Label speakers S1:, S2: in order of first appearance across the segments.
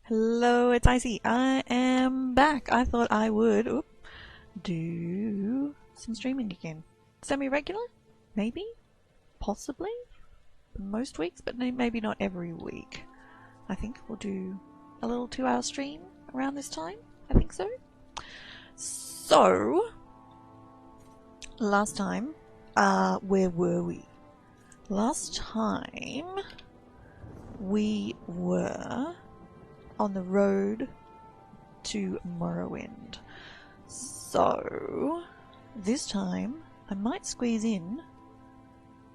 S1: Hello, it's Icy. I am back. I thought I would do some streaming again. Semi-regular? Maybe? Possibly? Most weeks, but maybe not every week. I think we'll do a little 2-hour stream around this time. I think so. So, last time, where were we? Last time, we were on the road to Morrowind. So, this time, I might squeeze in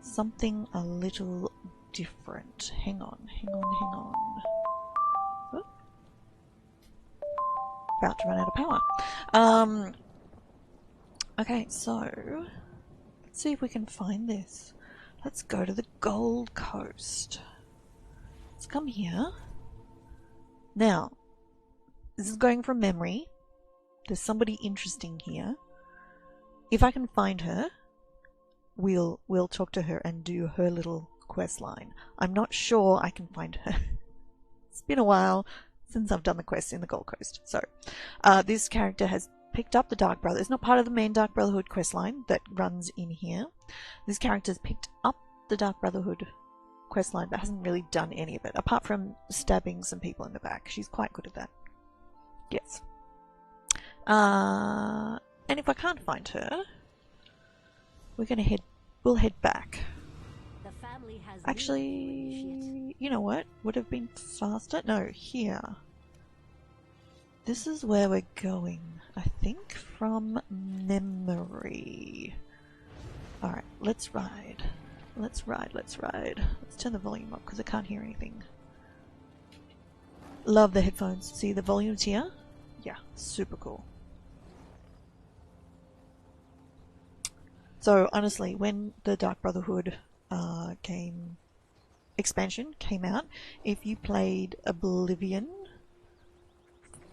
S1: something a little different. Hang on. Oh. About to run out of power. Okay, so, let's see if we can find this. Let's go to the Gold Coast. Let's come here. Now, this is going from memory. There's somebody interesting here. If I can find her, we'll talk to her and do her little quest line. I'm not sure I can find her. It's been a while since I've done the quest in the Gold Coast. So, this character has picked up the Dark Brother. It's not part of the main Dark Brotherhood quest line that runs in here. This character's picked up the Dark Brotherhood questline, but hasn't really done any of it, apart from stabbing some people in the back. She's quite good at that. Yes. And if I can't find her, we'll head back.
S2: The family has
S1: Actually, you know what? Would have been faster? No, here. This is where we're going, I think, from memory. Alright, let's ride. Let's ride. Let's turn the volume up because I can't hear anything. Love the headphones. See the volumes here? Yeah, super cool. So honestly, when the Dark Brotherhood expansion came out, if you played Oblivion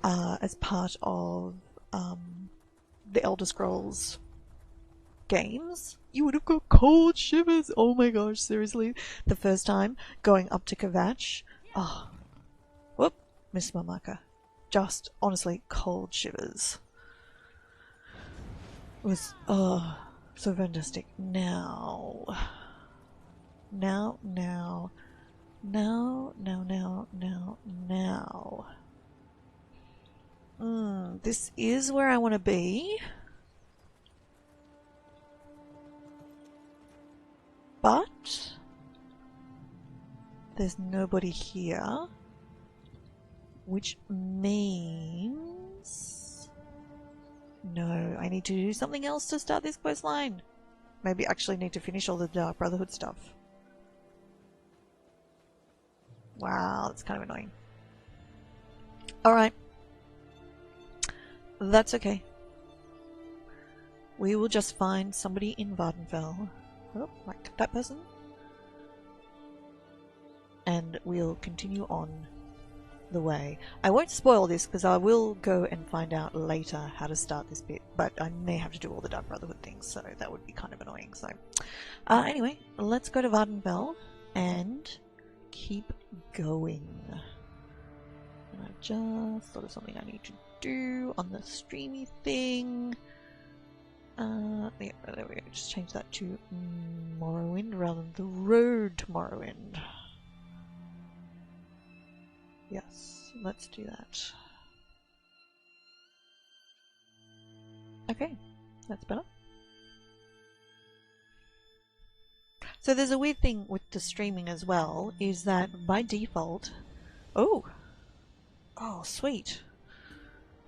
S1: as part of the Elder Scrolls games, you would have got cold shivers. Oh my gosh, seriously. The first time going up to Kvatch, oh, whoop, missed my marker. Just honestly cold shivers. It was so fantastic. Now, this is where I want to be. But there's nobody here, which means no, I need to do something else to start this quest line. Maybe actually need to finish all the Dark Brotherhood stuff. Wow, that's kind of annoying. Alright. That's okay. We will just find somebody in Vardenfell. Oh, like that person. And we'll continue on the way. I won't spoil this because I will go and find out later how to start this bit, but I may have to do all the Dark Brotherhood things, so that would be kind of annoying. So, anyway, let's go to Vardenfell and keep going. And I've just thought of something I need to do on the streamy thing. Yeah, there we go. Just change that to Morrowind rather than the road to Morrowind. Yes, let's do that. Okay, that's better. So there's a weird thing with the streaming as well, is that by default... Oh, sweet.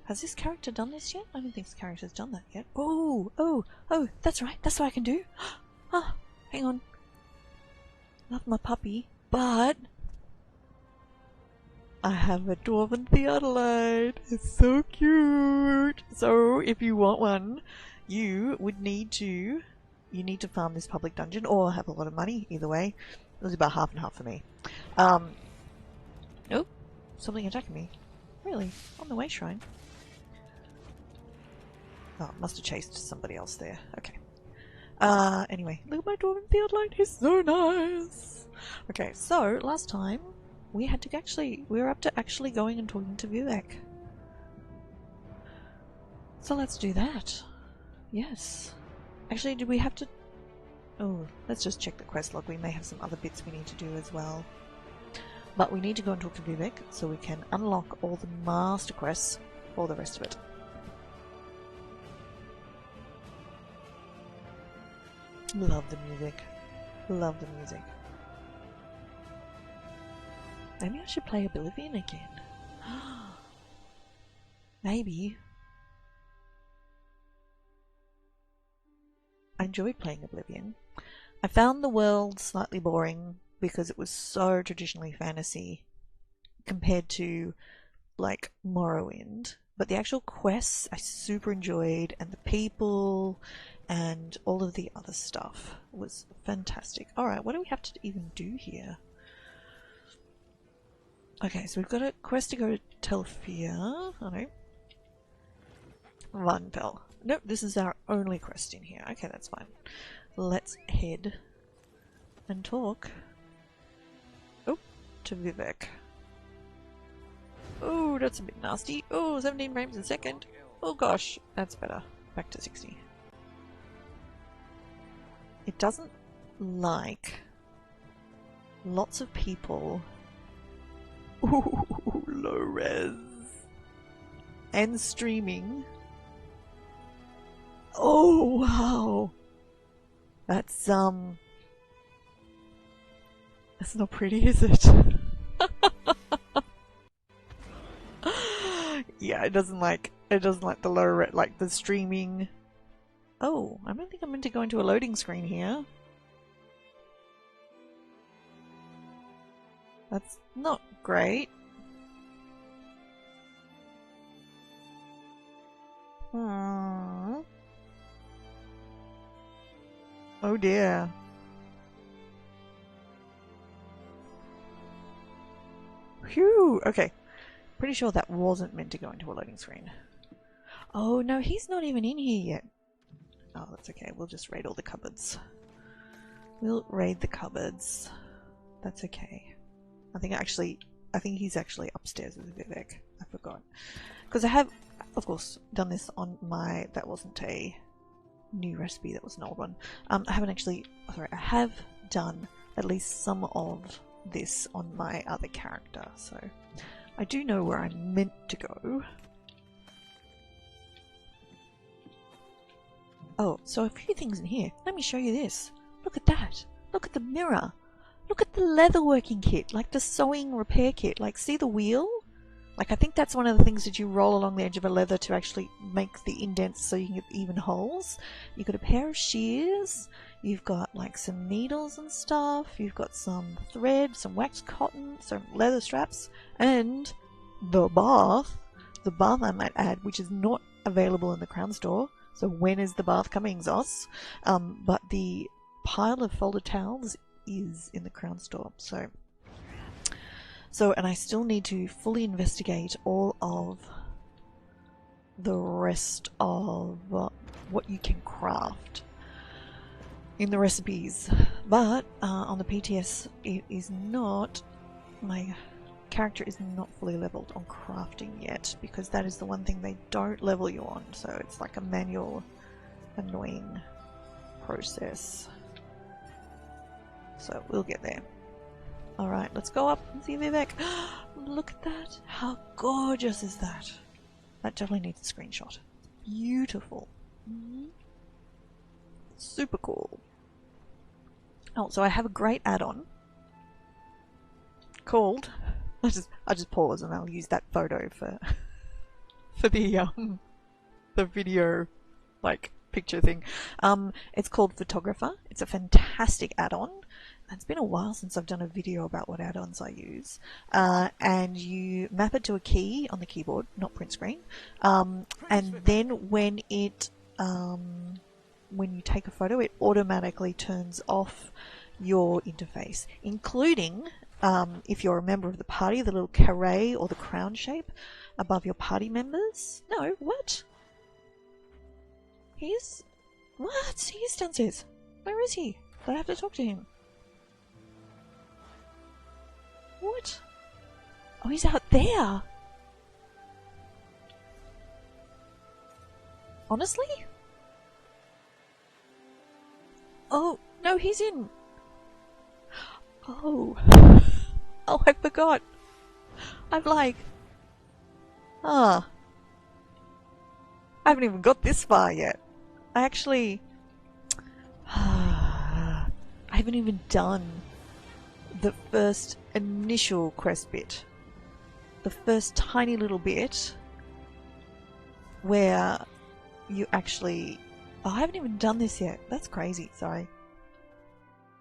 S1: Has this character done this yet? I don't think this character's done that yet. Oh, that's right. That's what I can do. Ah, hang on. Love my puppy, but I have a dwarven theodolite. It's so cute. So if you want one, you would need to farm this public dungeon or have a lot of money. Either way, it was about half and half for me. Oh, something attacking me. Really? On the way shrine. Oh, must have chased somebody else there. Okay. Anyway, look at my dwarven theodolite. He's so nice. Okay, so last time we had to actually, we were up to actually going and talking to Vivek. So let's do that. Yes. Actually, do we have to... Oh, let's just check the quest log. We may have some other bits we need to do as well. But we need to go and talk to Vivek so we can unlock all the master quests for the rest of it. Love the music. Love the music. Maybe I should play Oblivion again. Maybe. I enjoyed playing Oblivion. I found the world slightly boring because it was so traditionally fantasy compared to like Morrowind. But the actual quests I super enjoyed, and the people and all of the other stuff was fantastic. Alright, what do we have to even do here? Okay, so we've got a quest to go to Telfia. Oh no. Vanpel. Nope, this is our only quest in here. Okay, that's fine. Let's head and talk. Oh, to Vivek. Oh, that's a bit nasty. Oh, 17 frames a second. Oh gosh, that's better. Back to 60. It doesn't like lots of people. Ooh, low res. And streaming. Oh wow. That's not pretty, is it? Yeah, it doesn't like the low res, like the streaming. Oh, I don't think I'm meant to go into a loading screen here. That's not great. Oh dear. Phew! Okay. Pretty sure that wasn't meant to go into a loading screen. Oh no, he's not even in here yet. Oh, that's okay. We'll just raid all the cupboards. We'll raid the cupboards. That's okay. I think he's actually upstairs with Vivek. I forgot. Because I have, of course, done this on my... That wasn't a new recipe, that was an old one. I haven't actually... Sorry, I have done at least some of this on my other character, so I do know where I'm meant to go. Oh, so a few things in here. Let me show you this. Look at that. Look at the mirror. Look at the leatherworking kit, like the sewing repair kit. Like, see the wheel? Like, I think that's one of the things that you roll along the edge of a leather to actually make the indents so you can get even holes. You've got a pair of shears. You've got, like, some needles and stuff. You've got some thread, some waxed cotton, some leather straps, and the bath. The bath, I might add, which is not available in the Crown Store. So when is the bath coming, Zos? But the pile of folded towels is in the Crown Store. So, and I still need to fully investigate all of the rest of what you can craft in the recipes. But on the PTS, it is not... My character is not fully leveled on crafting yet, because that is the one thing they don't level you on. So it's like a manual, annoying process. So we'll get there. Alright, let's go up and see Vivek. Look at that. How gorgeous is that? That definitely needs a screenshot. Beautiful. Super cool. Oh, so I have a great add-on called... I'll just pause and I'll use that photo for the video, like, picture thing. It's called Photographer. It's a fantastic add-on. It's been a while since I've done a video about what add-ons I use. And you map it to a key on the keyboard, not print screen. And then when it when you take a photo, it automatically turns off your interface, including if you're a member of the party, the little carré or the crown shape above your party members. No, what? He's downstairs. Where is he? Do I have to talk to him? What? Oh, he's out there! Honestly? Oh, no, he's in! Oh. Oh, I forgot. I'm like... Ah. I haven't even got this far yet. I actually... I haven't even done the first initial quest bit. The first tiny little bit where you actually... Oh, I haven't even done this yet. That's crazy. Sorry.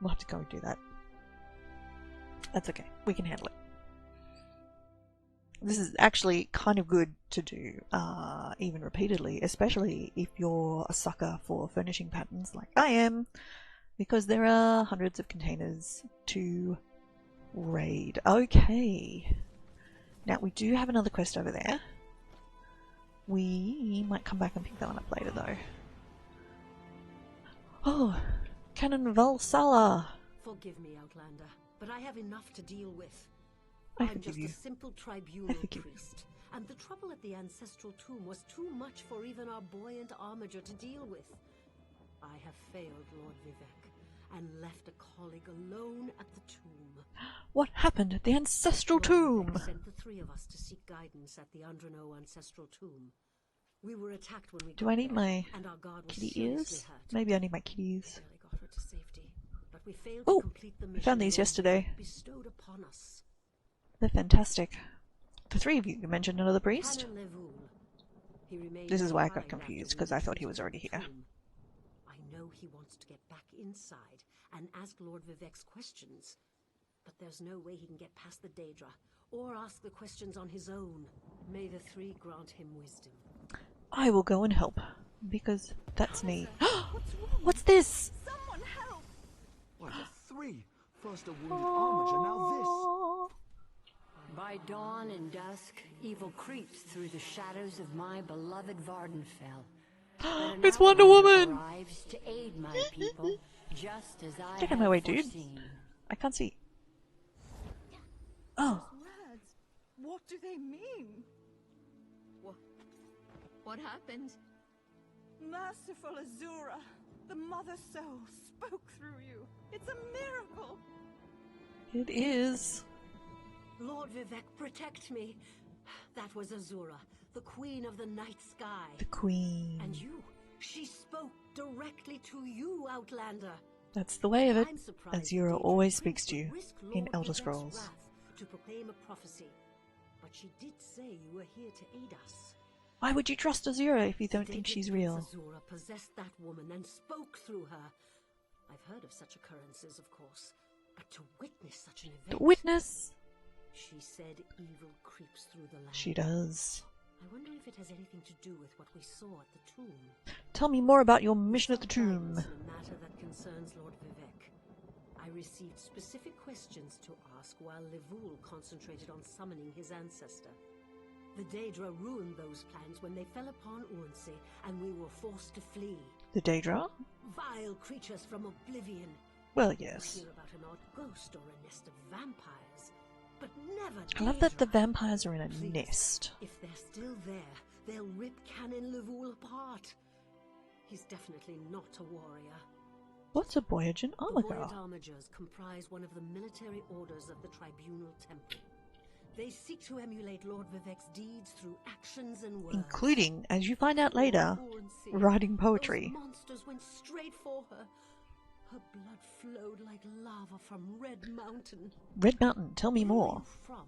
S1: We'll have to go and do that. That's okay. We can handle it. This is actually kind of good to do, even repeatedly, especially if you're a sucker for furnishing patterns like I am, because there are hundreds of containers to raid. Okay. Now, we do have another quest over there. We might come back and pick that one up later, though. Oh, Canon Valsala.
S2: Forgive me, Outlander, but I have enough to deal with.
S1: I'm just
S2: a simple tribunal priest, and the trouble at the ancestral tomb was too much for even our buoyant armiger to deal with. I have failed Lord Vivek, and left a colleague alone at the tomb.
S1: What happened at the ancestral tomb?
S2: Vivek sent the three of us to seek guidance at the Andrano ancestral tomb. We were attacked when we
S1: Do I need my
S2: and our guard was
S1: kitty ears?
S2: hurt.
S1: Maybe I need my kitty ears.
S2: We got her to safety, but we failed
S1: Oh,
S2: to complete the
S1: I
S2: mission
S1: found these
S2: Lord
S1: yesterday.
S2: Vivek bestowed upon us.
S1: They're fantastic. The three of you mentioned another priest? This is why I got confused, because I thought he was already here.
S2: I know he wants to get back inside and ask Lord Vivek's questions, but there's no way he can get past the Daedra, or ask the questions on his own. May the three grant him wisdom.
S1: I will go and help, because that's me. What's this?
S3: Someone help!
S4: What, the three? First a wounded armiger, now this.
S5: By dawn and dusk, evil creeps through the shadows of my beloved Vardenfell.
S1: It's Wonder Woman!
S5: Arrives to aid my people, just as I
S1: Get out of my way,
S5: have
S1: dude.
S5: foreseen.
S1: I can't see. Oh.
S3: Words. What do they mean?
S6: What happened?
S3: Merciful Azura, the Mother Soul spoke through you. It's a miracle.
S1: It is.
S2: Lord Vivek, protect me. That was Azura, the queen of the night sky.
S1: The queen.
S2: And you, she spoke directly to you, Outlander.
S1: That's the way of it.
S2: I'm surprised
S1: Azura
S2: Daedra
S1: always
S2: Prince
S1: speaks to you
S2: would risk
S1: in
S2: Lord
S1: Elder
S2: Vivek's
S1: Scrolls.
S2: wrath to proclaim a prophecy. But she did say you were here to aid us.
S1: Why would you trust Azura if you don't think she's real?
S2: Azura possessed that woman and spoke through her. I've heard of such occurrences, of course, but to witness such an event...
S1: The witness!
S2: She said evil creeps through the land.
S1: She does.
S2: I wonder if it has anything to do with what we saw at the tomb.
S1: Tell me more about your mission at the
S2: Some
S1: tomb.
S2: guidance in a matter that concerns Lord Vivek. I received specific questions to ask while Livul concentrated on summoning his ancestor. The Daedra ruined those plans when they fell upon Urnsey, and we were forced to flee.
S1: The Daedra?
S2: Vile creatures from oblivion.
S1: Well,
S2: We
S1: yes.
S2: hear about an odd ghost or a nest of vampires, but never
S1: I love that the
S2: Daedra.
S1: vampires are in a
S2: Please,
S1: nest.
S2: If they're still there, they'll rip Canon Livul apart. He's definitely not a warrior.
S1: What's a Boyagen
S2: The
S1: armor
S2: Buoyant
S1: girl?
S2: Armigers comprise one of the military orders of the Tribunal Temple. They seek to emulate Lord Vivek's deeds through actions and words.
S1: Including, as you find out later,
S2: Urnsey,
S1: writing poetry.
S2: Those monsters went straight for her. Her blood flowed like lava from Red Mountain.
S1: Red Mountain, tell me
S2: Where are
S1: more.
S2: you from?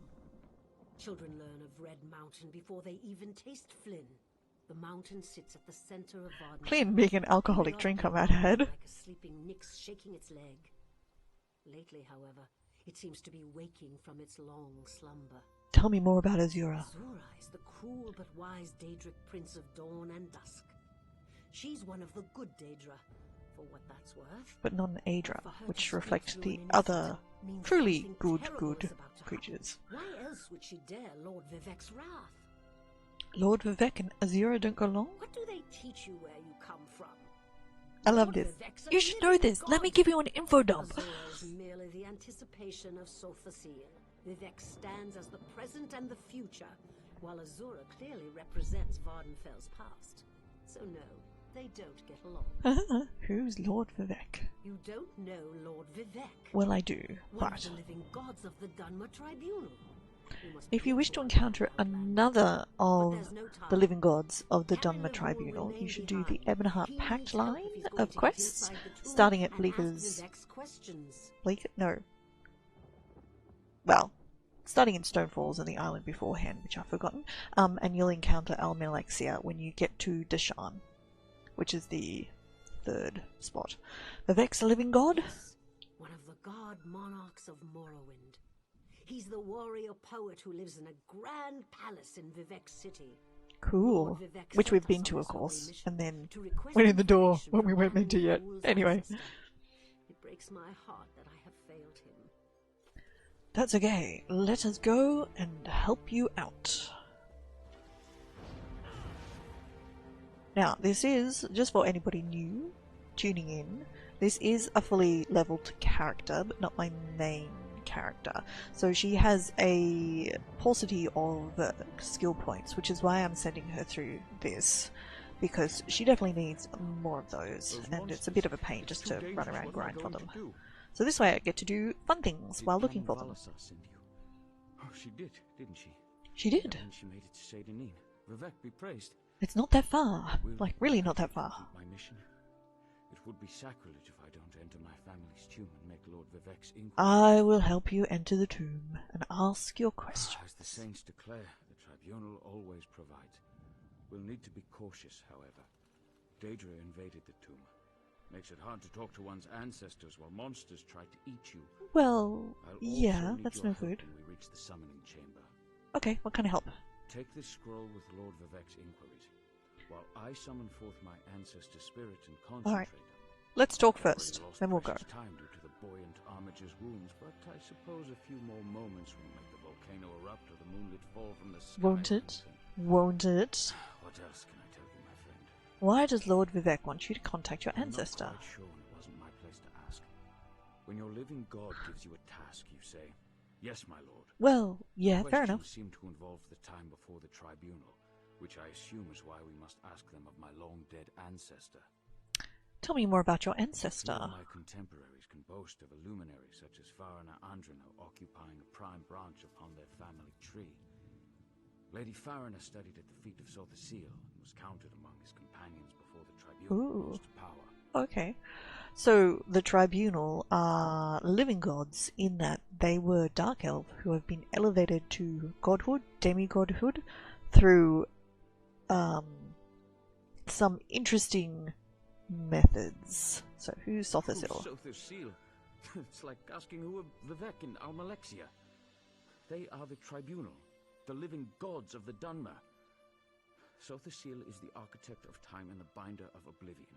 S2: Children learn of Red Mountain before they even taste Flynn. The mountain sits at the center of Varden.
S1: Flynn being an alcoholic drink, I might add.
S2: Like a sleeping Nyx shaking its leg. Lately, however, it seems to be waking from its long slumber.
S1: Tell me more about Azura.
S2: Azura is the cruel but wise Daedric Prince of Dawn and Dusk. She's one of the good Daedra, for what that's worth.
S1: But not an Aedra,
S2: For her to
S1: which
S2: speak
S1: reflect
S2: through
S1: the
S2: an
S1: other
S2: innocent means
S1: truly
S2: something
S1: good
S2: terrible is about to happen.
S1: creatures.
S2: Why else would she dare Lord Vivek's wrath?
S1: Lord Vivek and Azura don't go along?
S2: What do they teach you where you come from?
S1: I love
S2: Lord
S1: this.
S2: Vivek's a
S1: You should know
S2: living
S1: this. Let me
S2: god.
S1: give you an info dump.
S2: Azura is merely the anticipation of Sothasil. Vivek stands as the present and the future, while Azura clearly represents Vardenfell's past. So no, they don't get along.
S1: Who's Lord Vivek?
S2: You don't know Lord Vivek.
S1: Well, I do,
S2: One
S1: but
S2: of the living gods of the Dunmer Tribunal.
S1: if you wish to encounter another of the living gods of the Dunmer Tribunal, you should do the Ebonheart Pact line of quests, starting at Bleaker's... Bleaker? No. Well, starting in Stonefalls and the island beforehand, which I've forgotten, and you'll encounter Almalexia when you get to Deshan, which is the third spot. Vivek's a living god?
S2: Yes, one of the god monarchs of Morrowind. He's the warrior poet who lives in a grand palace in Vivek City.
S1: Cool. Which we've been to, of course, and then went in the door when we weren't meant to yet. Anyway.
S2: It breaks my heart that I have failed him.
S1: That's okay. Let us go and help you out. Now, this is, just for anybody new tuning in, this is a fully leveled character, but not my main character. So she has a paucity of skill points, which is why I'm sending her through this, because she definitely needs more of those, and it's a bit of a pain just to run around and grind for them. So this way I get to do fun things while looking for them.
S4: Oh, she did, didn't she?
S1: She did.
S4: And she made it to Seydanin. Vivek be praised.
S1: It's not that far. Like, really not that far.
S4: Keep my mission. It would be sacrilege if I don't enter my family's tomb and make Lord Vivek's inquiry.
S1: I will help you enter the tomb and ask your questions.
S4: As the saints declare, the tribunal always provides. We'll need to be cautious, however. Daedra invaded the tomb. Makes it hard to talk to one's ancestors while monsters try to eat you.
S1: Well,
S4: I'll
S1: yeah,
S4: also
S1: that's
S4: need
S1: no
S4: your help
S1: good.
S4: when we reach the summoning chamber.
S1: Okay, what kind of help?
S4: Take this scroll with Lord Vivek's inquiries, while I summon forth my ancestor spirit and concentrate.
S1: Let's talk
S4: I've already
S1: first,
S4: lost
S1: then we'll go.
S4: precious time due to the buoyant armiger's wounds, but I suppose a few more moments will make the volcano erupt or the moonlit fall from the sky.
S1: Won't it? Won't it?
S4: What else can I tell you, my friend?
S1: Why does Lord Vivek want you to contact your
S4: I'm
S1: ancestor?
S4: not quite sure, and it wasn't my place to ask. When your living god gives you a task, you say, "Yes, my lord."
S1: Well, yeah, fair enough.
S4: Questions seem to involve the time before the tribunal, which I assume is why we must ask them of my long-dead ancestor.
S1: Tell me more about your
S4: Few
S1: ancestor.
S4: of my contemporaries can boast of a luminary such as Farina Andrino occupying a prime branch upon their family tree. Lady Farina studied at the feet of Sothasil and was counted among his companions before the tribunal
S1: Ooh.
S4: lost power.
S1: Okay. So, the Tribunal are living gods in that they were Dark Elf who have been elevated to godhood, demigodhood, through some interesting methods. So, who's Sothasil?
S4: Sothasil? It's like asking who are Vivek and Almalexia. They are the tribunal, the living gods of the Dunmer. Sothasil is the architect of time and the binder of oblivion.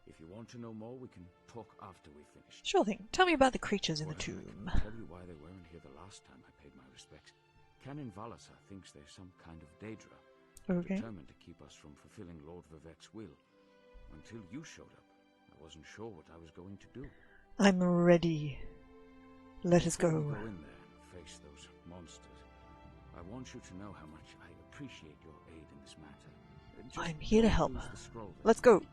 S4: If you want to know more, we can talk after we've finished.
S1: Sure thing. Tell me about the creatures in the
S4: Well,
S1: tomb.
S4: I can tell you why they weren't here the last time I paid my respects. Canon Valasar thinks they're some kind of Daedra,
S1: Okay.
S4: determined to keep us from fulfilling Lord Vivek's will. Until you showed up, I wasn't sure what I was going to do.
S1: I'm ready. Let us
S4: Before we
S1: go.
S4: go in there and face those monsters, I want you to know how much I appreciate your aid in this matter. Just
S1: I'm here to
S4: don't
S1: help.
S4: lose the scroll this
S1: Let's
S4: time.
S1: go.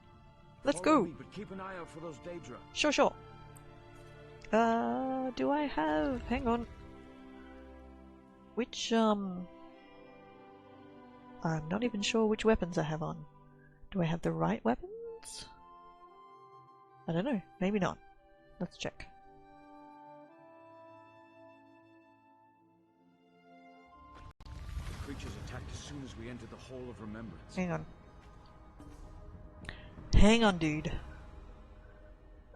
S1: Let's
S4: Follow
S1: go.
S4: me, but keep an eye out for those Daedra.
S1: Sure, sure. Do I have... Hang on. Which, I'm not even sure which weapons I have on. Do I have the right weapons? I don't know. Maybe not. Let's check.
S4: The creatures attacked as soon as we entered the Hall of Remembrance.
S1: Hang on. Hang on, dude.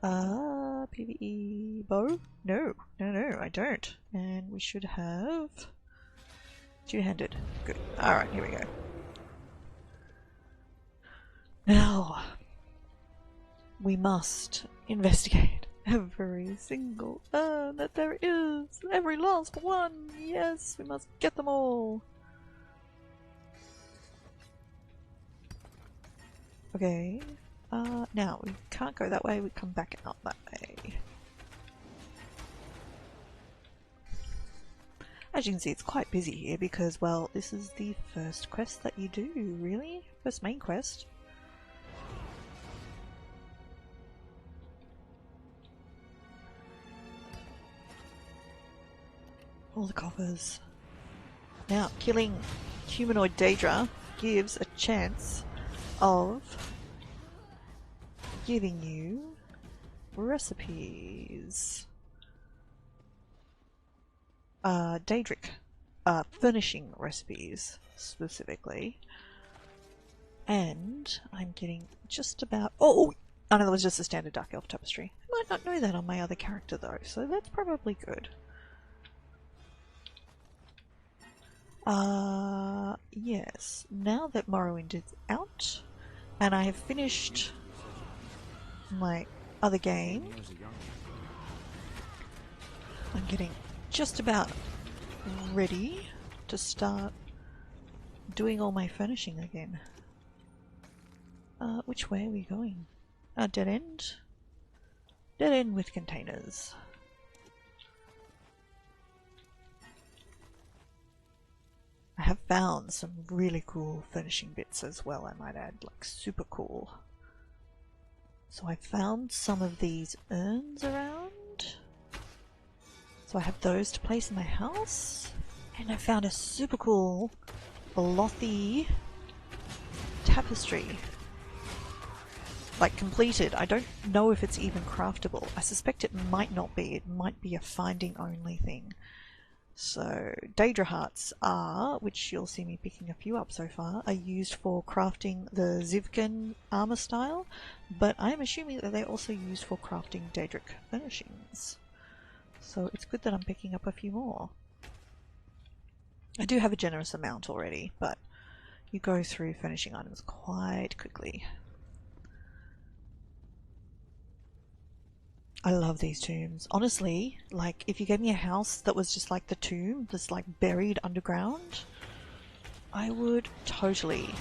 S1: PvE bow? No, I don't. And we should have two-handed. Good. Alright, here we go. Now, we must investigate every single urn that there is. Every last one. Yes, we must get them all. Okay. Now, we can't go that way, we come back out that way. As you can see, it's quite busy here because, well, this is the first quest that you do, really? First main quest. All the coffers. Now, killing humanoid Daedra gives a chance of giving you recipes. Daedric. Furnishing recipes, specifically. And I'm getting just about... Oh! I know that was just a standard Dark Elf tapestry. I might not know that on my other character though, so that's probably good. Yes. Now that Morrowind is out, and I have finished my other game, I'm getting just about ready to start doing all my furnishing again. Which way are we going? Dead end? Dead end with containers. I have found some really cool furnishing bits as well, I might add, like super cool. So I found some of these urns around. So I have those to place in my house. And I found a super cool Lothy tapestry. Like completed. I don't know if it's even craftable. I suspect it might not be. It might be a finding only thing. So Daedra hearts are, which you'll see me picking a few up so far, are used for crafting the Zivkan armor style, but I'm assuming that they're also used for crafting Daedric furnishings. So it's good that I'm picking up a few more. I do have a generous amount already, but you go through furnishing items quite quickly. I love these tombs. Honestly, like, if you gave me a house that was just like the tomb, that's like buried underground, I would totally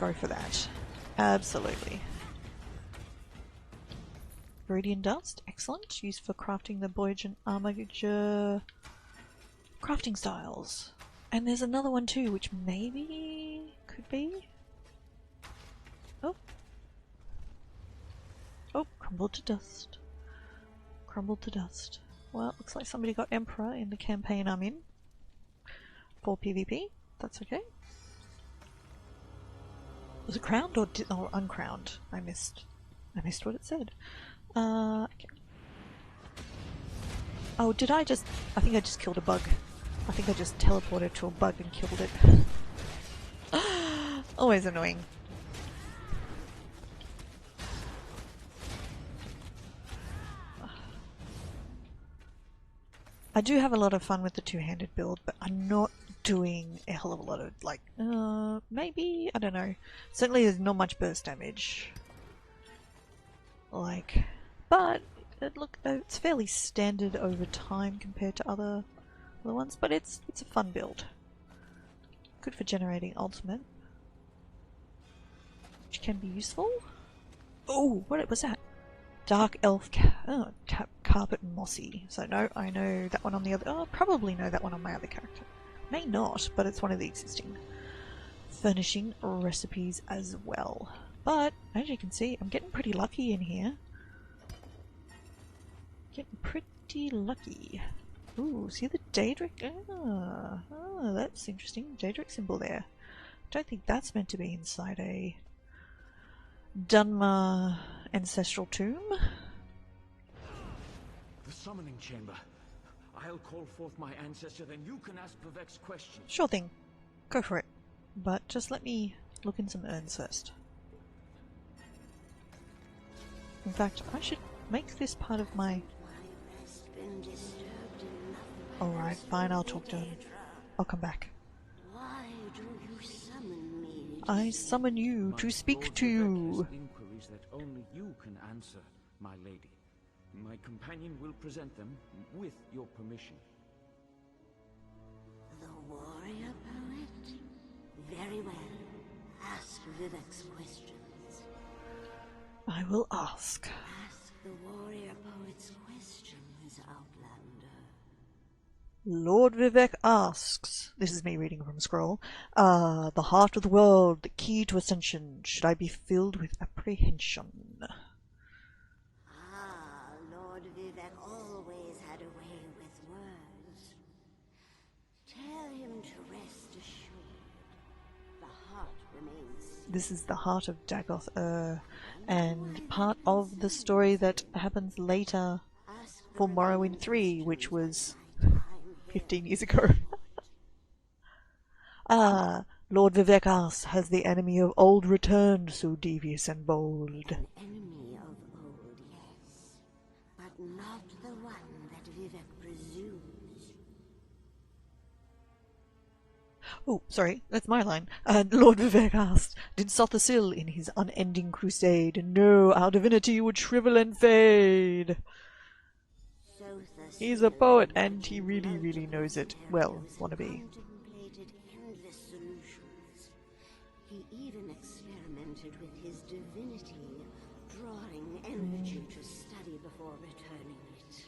S1: go for that. Absolutely. Viridian dust, excellent. Used for crafting the Boyagen armature crafting styles. And there's another one too, which maybe could be. Oh. Oh, crumbled to dust. Crumbled to dust. Well, it looks like somebody got Emperor in the campaign I'm in. For PvP. That's okay. Was it crowned or uncrowned? I missed what it said. Okay. Oh, did I just... I think I just killed a bug. I think I just teleported to a bug and killed it. Always annoying. I do have a lot of fun with the two-handed build, but I'm not doing a hell of a lot of, like, maybe? I don't know. Certainly there's not much burst damage. Like, but, look, it's fairly standard over time compared to other ones, but it's a fun build. Good for generating ultimate. Which can be useful. Oh, what was that? Dark Elf Carpet Mossy. So no, I know that one on the other... Oh, probably know that one on my other character. May not, but it's one of the existing furnishing recipes as well. But, as you can see, I'm getting pretty lucky in here. Getting pretty lucky. Ooh, see the Daedric? Oh, that's interesting. Daedric symbol there. Don't think that's meant to be inside a Dunmer ancestral tomb.
S4: The summoning chamber. I'll call forth my ancestor, then you can ask Vivek's questions.
S1: Sure thing. Go for it. But just let me look in some urns first. In fact, I should make this part of my... Alright, fine, I'll talk to him. I'll come back.
S2: Why do you summon me?
S1: I summon you to speak to you.
S4: Inquiries that only you can answer, my lady. My companion will present them with your permission.
S2: The warrior poet? Very well. Ask Vivek's questions.
S1: I will ask.
S2: Ask the warrior poet's questions, Outlander.
S1: Lord Vivek asks, this is me reading from Scroll, the heart of the world, the key to ascension, should I be filled with apprehension?
S6: Ah, Lord Vivek always had a way with words. Tell him to rest assured. The heart remains.
S1: This is the heart of Dagoth and part of the story that happens later for Morrowind 3, which was 15 years ago. Lord Vivek asks, has the enemy of old returned so devious and bold?
S6: An enemy of old, yes, but not the one that Vivek presumes.
S1: Oh, sorry, that's my line. Lord Vivek asked, did Sothasil in his unending crusade know our divinity would shrivel and fade? He's a poet, and he really, really knows it. Well, wannabe.
S6: Contemplated endless solutions. He even experimented with his divinity, drawing energy to study before returning it.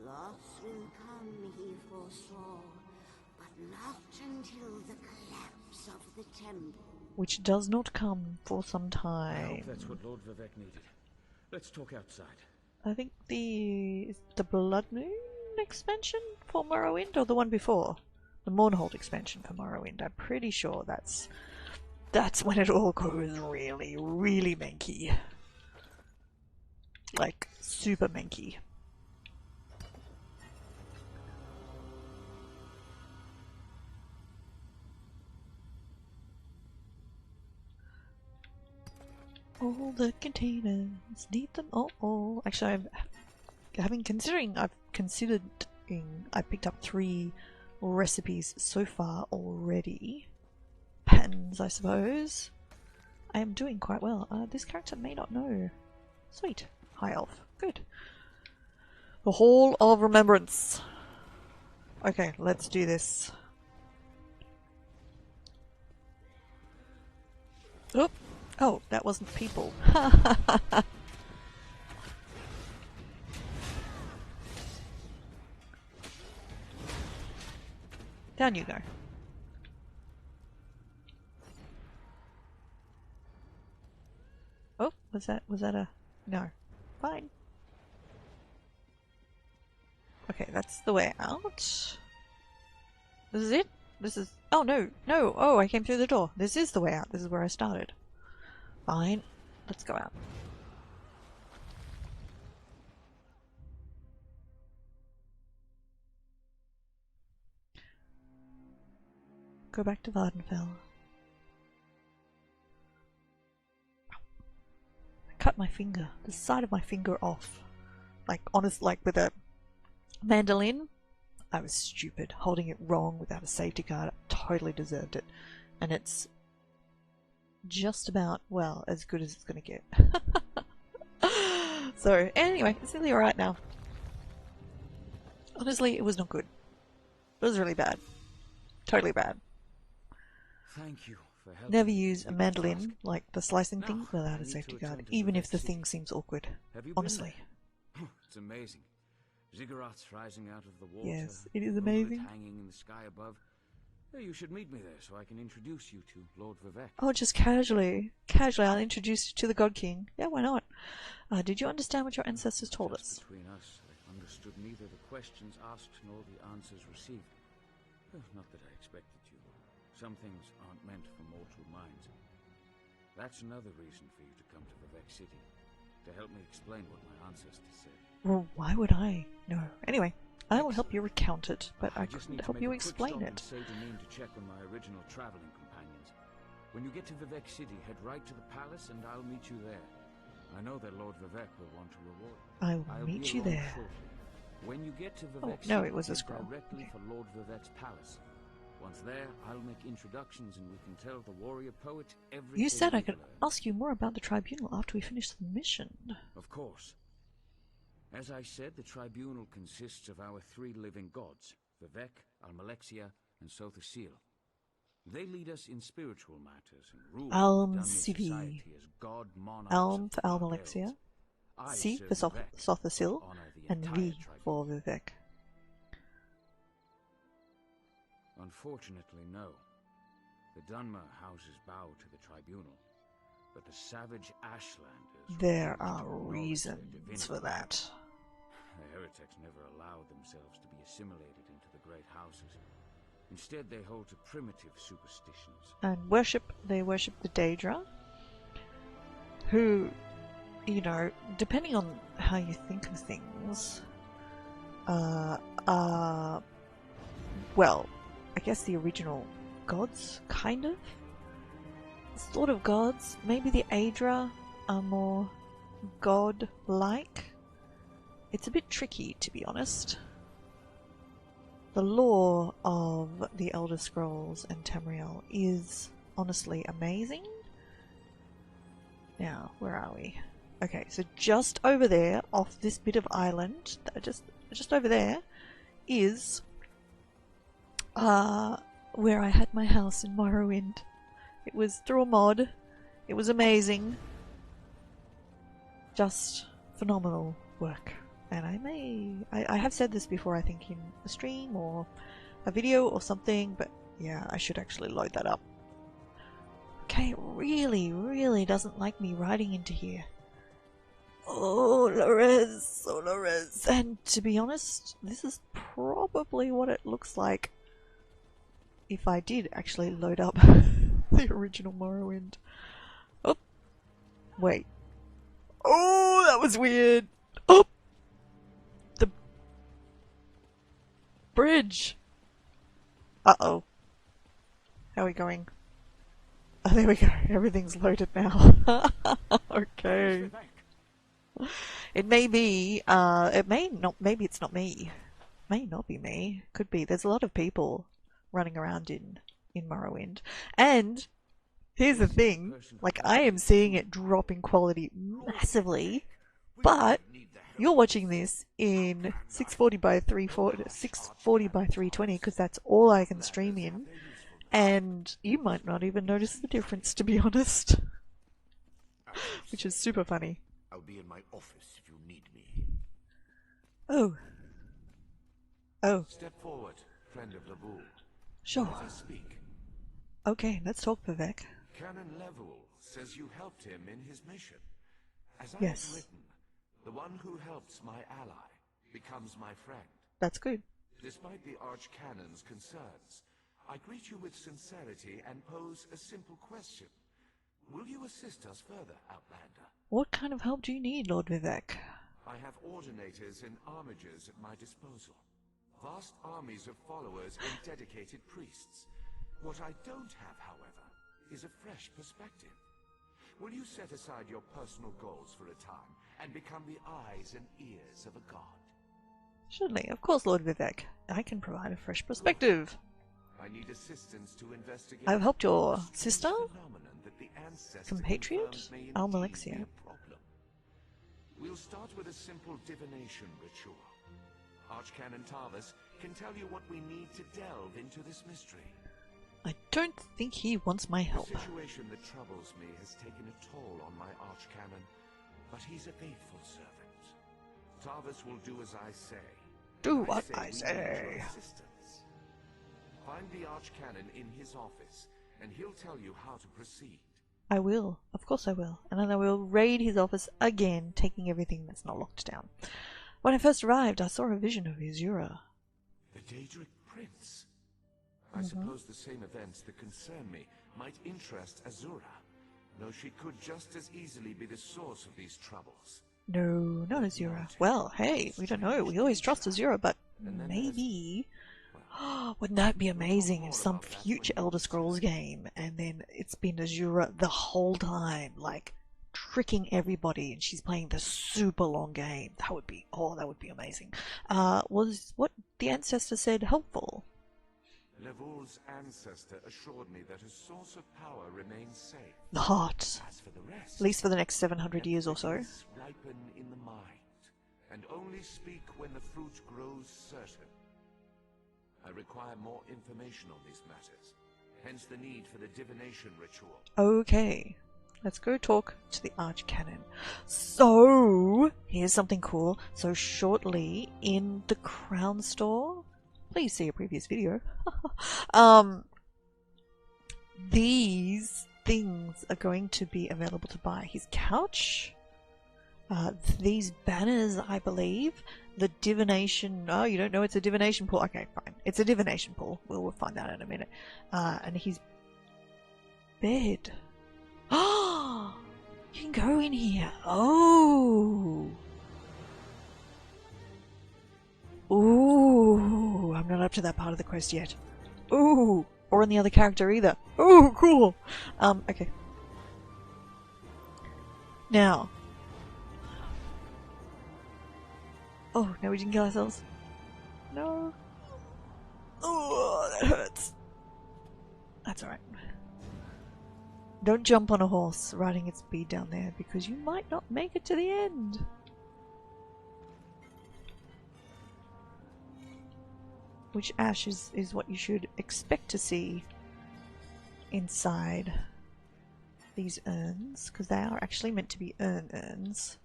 S6: Loss will come, he foresaw, but not until the collapse of the temple.
S1: Which does not come for some
S4: I
S1: time.
S4: hope that's what Lord Vivek needed. Let's talk outside.
S1: I think the Blood Moon expansion for Morrowind, or the one before, the Mournhold expansion for Morrowind. I'm pretty sure that's when it all goes really, really manky, like super manky. All the containers, need them all. Actually, I've considered, I picked up 3 recipes so far already. Patterns, I suppose. I am doing quite well. This character may not know. Sweet. High elf. Good. The Hall of Remembrance. Okay, let's do this. Oop. Oh, that wasn't people. Down you go. Oh, was that a... No. Fine. Okay, that's the way out. This is it? This is... Oh, no. No. Oh, I came through the door. This is the way out. This is where I started. Fine. Let's go out. Go back to Vardenfell. I cut my finger, the side of my finger off. Like, like with a mandolin. I was stupid, holding it wrong without a safety guard. I totally deserved it. And it's just about, well, as good as it's gonna get. So, anyway, it's nearly alright now. Honestly, it was not good. It was really bad. Totally bad.
S4: Thank you for helping.
S1: Never use a mandolin, like the slicing thing, without a safety guard, even if the thing seems awkward. Honestly.
S4: It's amazing. Ziggurats rising out of the water.
S1: Yes, it is amazing.
S4: Hanging in the sky above. Hey, you should meet me there so I can introduce you to Lord Vivek.
S1: Oh, just casually. Casually, I'll introduce you to the God King. Yeah, why not? Did you understand what your ancestors told us?
S4: Between us, I understood neither the questions asked nor the answers received. Not that I expected you. Some things aren't meant for mortal minds. That's another reason for you to come to Vivek City, to help me explain what my ancestors said.
S1: Well, why would I know? Anyway, I will help you recount it, but I couldn't help you explain it.
S4: Say Janine to check on my original traveling companions. When you get to Vivek City, head right to the palace and I'll meet you there. I know that Lord Vivek will want to reward you.
S1: I will meet you there.
S4: Shortly. When you get to Vivek City,
S1: no, it was a
S4: head
S1: scroll.
S4: directly for Lord Vivek's palace. Once there, I'll make introductions and we can tell the warrior poet everything.
S1: You said I
S4: we've
S1: could
S4: learned.
S1: ask you more about the tribunal after we finish the mission.
S4: Of course. As I said, the tribunal consists of our 3 living gods, Vivek, Almalexia, and Sothasil. They lead us in spiritual matters and rule
S1: Alm
S4: the Dunmer
S1: Sivi.
S4: society as god monarchs
S1: Alm
S4: of
S1: for
S4: the Dark
S1: Almalexia,
S4: Elves. I
S1: C
S4: serve
S1: for
S4: Vivek,
S1: Sothasil,
S4: honor the
S1: and
S4: entire
S1: V
S4: tribunal.
S1: for Vivek.
S4: Unfortunately, no. The Dunmer houses bow to the tribunal, but the savage Ashlanders...
S1: There
S4: refuse to
S1: are
S4: acknowledge their
S1: reasons
S4: divinity.
S1: for that.
S4: The heretics never allowed themselves to be assimilated into the great houses. Instead, they hold to primitive superstitions.
S1: And they worship the Daedra, who, you know, depending on how you think of things, are, well, I guess the original gods, kind of? Sort of gods. Maybe the Aedra are more god-like. It's a bit tricky, to be honest. The lore of the Elder Scrolls and Tamriel is honestly amazing. Now, where are we? Okay, so just over there, off this bit of island, just over there, is where I had my house in Morrowind. It was through a mod. It was amazing. Just phenomenal work. And I have said this before, I think in a stream or a video or something, but yeah, I should actually load that up. Okay, it really doesn't like me riding into here. Oh, Lorez. And to be honest, this is probably what it looks like if I did actually load up the original Morrowind. Oh, wait. Oh, that was weird. Oh, the bridge. Uh-oh. How are we going? Oh, there we go. Everything's loaded now. Okay. It may be, it may not, maybe it's not me. May not be me. Could be. There's a lot of people running around in Morrowind. And here's the thing, like, I am seeing it drop in quality massively, but you're watching this in 640 by 320 because that's all I can stream in, and you might not even notice the difference, to be honest. Which is super funny.
S7: I'll be in my office if you need me.
S1: Oh.
S7: Step forward, friend of Levoul.
S1: Sure.
S7: Let us speak.
S1: Okay, let's talk, Vivek.
S7: Canon Levoul says you helped him in his mission. As I
S1: Yes.
S7: have written, the one who helps my ally becomes my friend.
S1: That's good.
S7: Despite the Archcanon's concerns, I greet you with sincerity and pose a simple question. Will you assist us further, Outlander?
S1: What kind of help do you need, Lord Vivek?
S7: I have ordinators and armigers at my disposal. Vast armies of followers and dedicated priests. What I don't have, however, is a fresh perspective. Will you set aside your personal goals for a time and become the eyes and ears of a god?
S1: Surely, of course, Lord Vivek. I can provide a fresh perspective.
S7: I need assistance to investigate.
S1: I've helped your sister,
S7: phenomenon that the ancestor
S1: compatriot,
S7: confirms may indeed
S1: Almalexia.
S7: be a problem. We'll start with a simple divination ritual. Archcanon Tarvis can tell you what we need to delve into this mystery.
S1: I don't think he wants my help.
S7: The situation that troubles me has taken a toll on my Archcanon, but he's a faithful servant. Tarvis will do as I say.
S1: Do what I
S7: we need
S1: say.
S7: your assistance. Find the Archcanon in his office, and he'll tell you how to proceed.
S1: I will. Of course I will. And then I will raid his office again, taking everything that's not locked down. When I first arrived, I saw a vision of Azura.
S7: The Daedric Prince. I suppose the same events that concern me might interest Azura, though she could just as easily be the source of these troubles.
S1: No, not Azura. Well, hey, we don't know. We always trust Azura, but maybe... Wouldn't that be amazing if some future Elder Scrolls game and then it's been Azura the whole time, like tricking everybody, and she's playing the super long game? That would be, that would be amazing. Was what the ancestor said helpful?
S7: Levoul's ancestor assured me that a source of power remains safe.
S1: The heart.
S7: As for the rest,
S1: At least for the next 700 years or so.
S7: ripen in the mind, and only speak when the fruit grows certain. I require more information on these matters, hence the need for the divination ritual.
S1: Okay, let's go talk to the Archcanon. So, here's something cool. So shortly in the Crown Store, please see a previous video. These things are going to be available to buy. His couch, these banners, I believe, the divination. Oh, you don't know it's a divination pool? Okay, fine. It's a divination pool. We'll find out in a minute. And his bed. Oh, you can go in here. Oh. Ooh, I'm not up to that part of the quest yet. Ooh, or in the other character either. Ooh, cool. Okay. Now. Oh, no, we didn't kill ourselves. No. Oh, that hurts. That's alright. Don't jump on a horse riding its speed down there, because you might not make it to the end. Which ash is what you should expect to see inside these urns, because they are actually meant to be urns.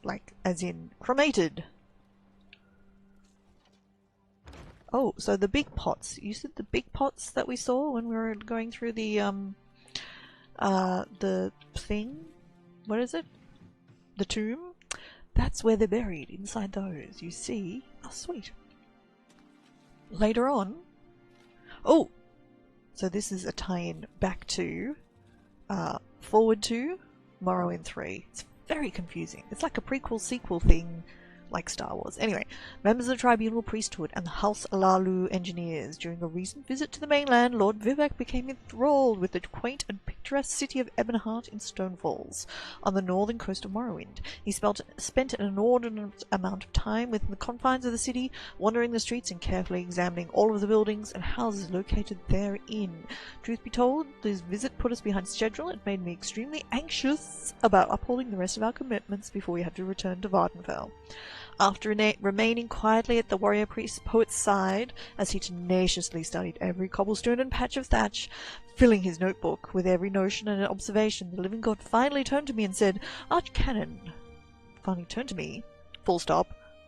S1: Like, as in, cremated. Oh, so the big pots. You said the big pots that we saw when we were going through the thing? What is it? The tomb? That's where they're buried, inside those. You see? Oh, sweet. Later on... Oh! So this is a tie-in back to... forward to Morrowind 3. It's very confusing. It's like a prequel-sequel thing, like Star Wars. Anyway, members of the Tribunal Priesthood and the House Alalu engineers. During a recent visit to the mainland, Lord Vivek became enthralled with the quaint and picturesque city of Ebonheart in Stonefalls, on the northern coast of Morrowind. He spent an inordinate amount of time within the confines of the city, wandering the streets and carefully examining all of the buildings and houses located therein. Truth be told, this visit put us behind schedule and made me extremely anxious about upholding the rest of our commitments before we had to return to Vardenfell. After remaining quietly at the warrior poet's side, as he tenaciously studied every cobblestone and patch of thatch, filling his notebook with every notion and observation, the living god finally turned to me and said, "Archcanon." Finally turned to me. Full stop.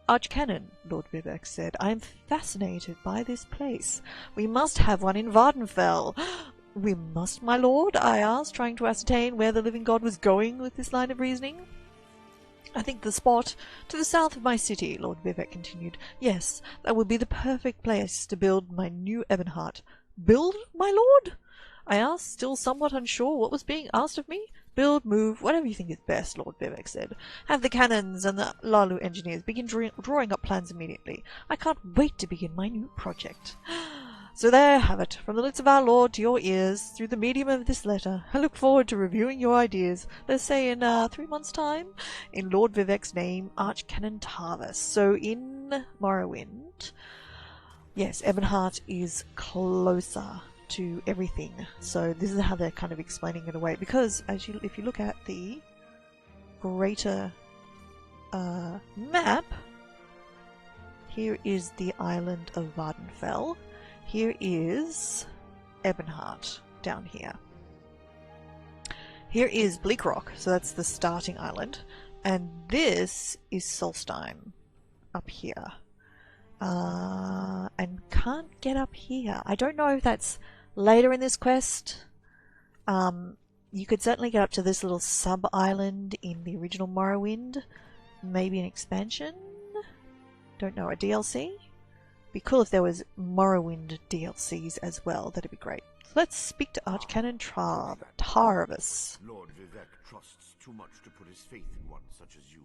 S1: "Archcanon," Lord Vivek said, "I am fascinated by this place. We must have one in Vardenfell." "We must, my lord?" I asked, trying to ascertain where the living god was going with this line of reasoning. "I think the spot to the south of my city," Lord Vivek continued. "Yes, that would be the perfect place to build my new Ebonheart." "Build, my lord?" I asked, still somewhat unsure what was being asked of me. "Build, move, whatever you think is best," Lord Vivek said. "Have the cannons and the Lalu engineers begin drawing up plans immediately. I can't wait to begin my new project." So there have it, from the lips of our Lord to your ears, through the medium of this letter. I look forward to reviewing your ideas, let's say in 3 months' time, in Lord Vivek's name, Archcanon Tarvis. So in Morrowind, yes, Ebonheart is closer to everything. So this is how they're kind of explaining it away, because if you look at the greater map, here is the island of Vardenfell. Here is Ebonheart down here. Here is Bleak Rock, so that's the starting island, and this is Solstheim up here. And can't get up here. I don't know if that's later in this quest. You could certainly get up to this little sub-island in the original Morrowind. Maybe an expansion? Don't know, a DLC? Be cool if there was Morrowind DLCs as well. That'd be great. Let's speak to Archcanon Tarvis.
S7: Lord Vivek trusts too much to put his faith in one such as you.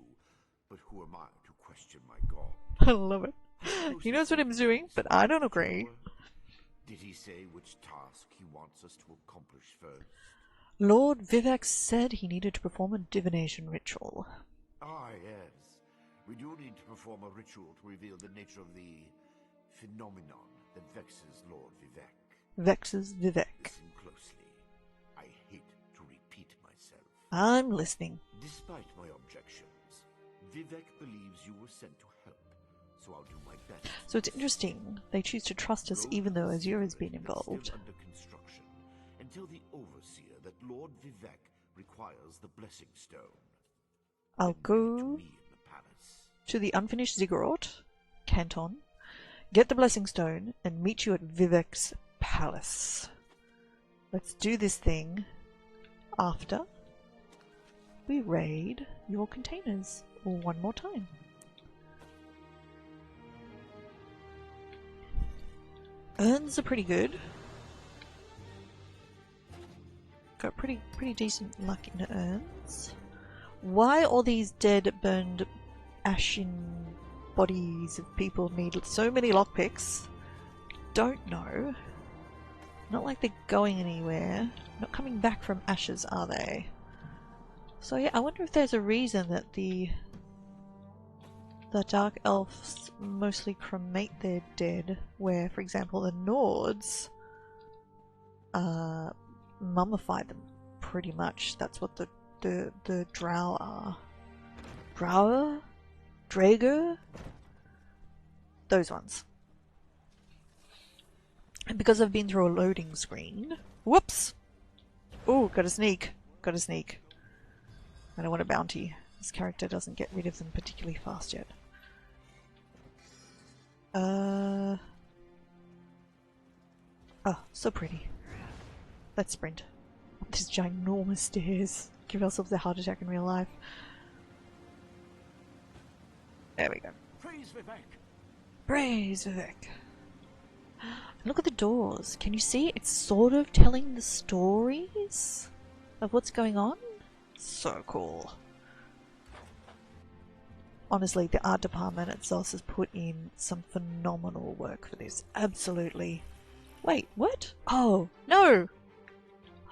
S7: But who am I to question my god?
S1: I love it. He knows what I'm doing, but I don't agree.
S7: Did he say which task he wants us to accomplish first?
S1: Lord Vivek said he needed to perform a divination ritual.
S7: Ah, yes. We do need to perform a ritual to reveal the nature of the phenomenon that vexes Lord Vivek.
S1: Vexes Vivek.
S7: Listen closely. I hate to repeat myself.
S1: I'm listening.
S7: Despite my objections, Vivek believes you were sent to help, so I'll do my best.
S1: So it's interesting. They choose to trust us even though Azure has been involved.
S7: Still under construction until the overseer that Lord Vivek requires the blessing stone.
S1: I'll
S7: Then bring it to
S1: go
S7: me in the palace.
S1: to the unfinished ziggurat, Canton, get the Blessing Stone, and meet you at Vivek's palace. Let's do this thing after we raid your containers one more time. Urns are pretty good. Got pretty decent luck in urns. Why all these dead, burned, ashen bodies of people need so many lockpicks? Don't know. Not like they're going anywhere. Not coming back from ashes, are they? So yeah, I wonder if there's a reason that the Dark Elves mostly cremate their dead, where, for example, the Nords mummify them pretty much. That's what the Drow are. Drower? Drager? Those ones. And because I've been through a loading screen... Whoops! Ooh, gotta sneak. Gotta sneak. I don't want a bounty. This character doesn't get rid of them particularly fast yet. Oh, so pretty. Let's sprint. Up these ginormous stairs. Give ourselves a heart attack in real life. There we go.
S4: Praise Vivek!
S1: Praise Vivek! Look at the doors. Can you see? It's sort of telling the stories of what's going on. So cool. Honestly, the art department at ZOS has put in some phenomenal work for this. Absolutely. Wait, what? Oh, no!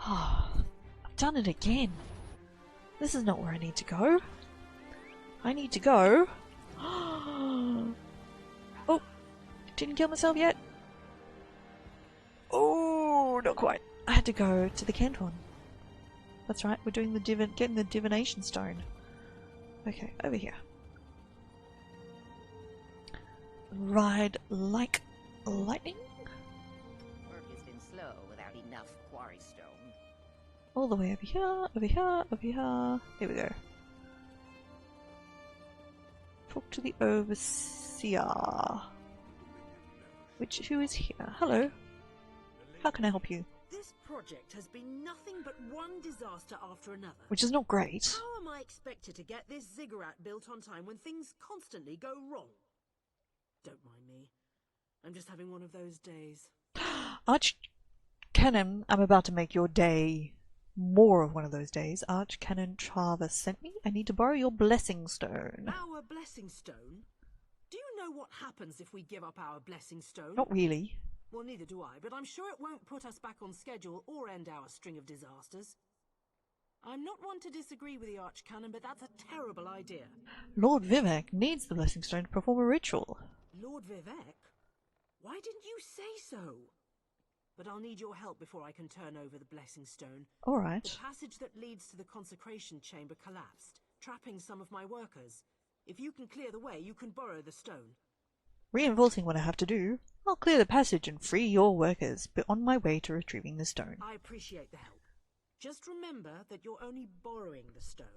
S1: Oh, I've done it again. This is not where I need to go. I need to go... Oh! Didn't kill myself yet? Oh, not quite. I had to go to the Canton. That's right, we're doing the getting the divination stone. Okay, over here. Ride like lightning.
S8: Work has been slow without enough quarry stone.
S1: All the way over here, over here, over here. Here we go. Talk to the overseer. Who is here? Hello. How can I help you?
S2: This project has been nothing but one disaster after another.
S1: Which is not great.
S2: How am I expected to get this ziggurat built on time when things constantly go wrong? Don't mind me. I'm just having one of those days.
S1: Archcanon, I'm about to make your day more of one of those days. Archcanon Trava sent me. I need to borrow your blessing stone.
S2: Our blessing stone? Do you know what happens if we give up our blessing stone?
S1: Not really.
S2: Well, neither do I, but I'm sure it won't put us back on schedule or end our string of disasters. I'm not one to disagree with the Archcanon, but that's a terrible idea.
S1: Lord Vivek needs the blessing stone to perform a ritual.
S2: Lord Vivek? Why didn't you say so? But I'll need your help before I can turn over the blessing stone.
S1: Alright.
S2: The passage that leads to the consecration chamber collapsed, trapping some of my workers. If you can clear the way, you can borrow the stone.
S1: Reinforcing what I have to do, I'll clear the passage and free your workers, but on my way to retrieving the stone.
S2: I appreciate the help. Just remember that you're only borrowing the stone.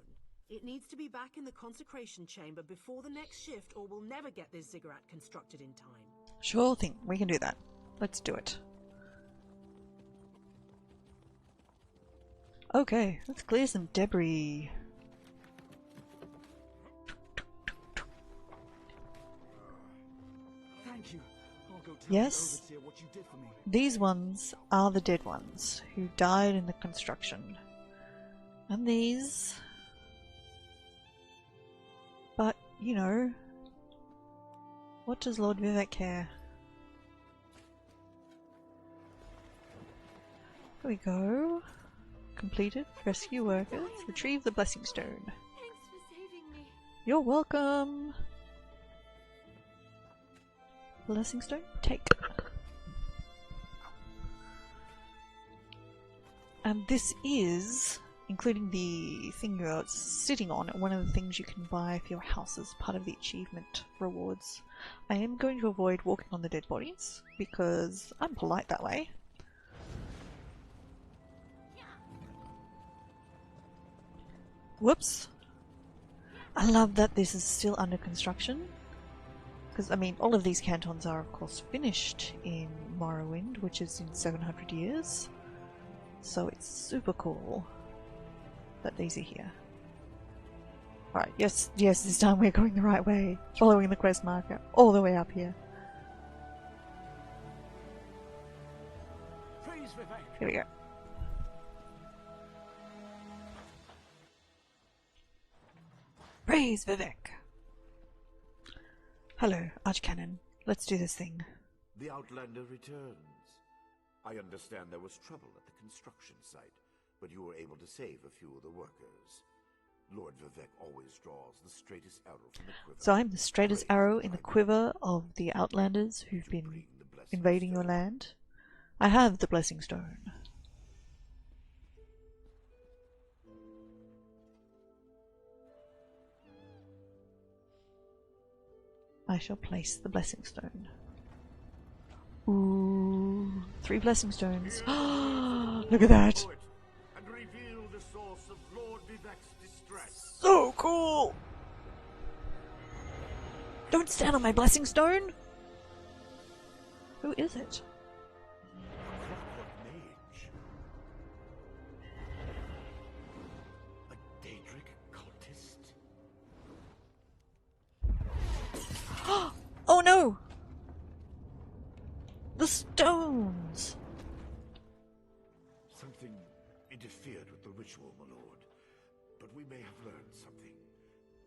S2: It needs to be back in the consecration chamber before the next shift, or we'll never get this ziggurat constructed in time.
S1: Sure thing, we can do that. Let's do it. Okay, let's clear some debris.
S4: Thank you. I'll go tell
S1: Yes,
S4: the overseer what you did for me.
S1: these ones are the dead ones who died in the construction. And these... But, you know, what does Lord Vivek care? Here we go. Completed. Rescue workers. Retrieve the blessing stone.
S3: Thanks for saving me.
S1: You're welcome. Blessing stone? Take. And this is, including the thing you're sitting on, one of the things you can buy for your house as part of the achievement rewards. I am going to avoid walking on the dead bodies because I'm polite that way. Whoops. I love that this is still under construction. Because, I mean, all of these cantons are, of course, finished in Morrowind, which is in 700 years. So it's super cool that these are here. Right, yes, this time we're going the right way. Following the quest marker all the way up here. Here we go. Praise Vivek! Hello, Archcanon. Let's do this thing.
S9: The Outlander returns. I understand there was trouble at the construction site, but you were able to save a few of the workers. Lord Vivek always draws the straightest arrow from the quiver.
S1: So I'm the straightest arrow in the quiver of the Outlanders who've been invading your land. I have the Blessing Stone. I shall place the Blessing Stone. Ooh, 3 Blessing Stones. Look at that!
S9: And reveal the source of Lord Vivek's distress.
S1: So cool! Don't stand on my Blessing Stone! Who is it?
S9: Mage. A Daedric cultist.
S1: Oh no! The stones!
S9: Something interfered with the ritual, my lord. But we may have learned something.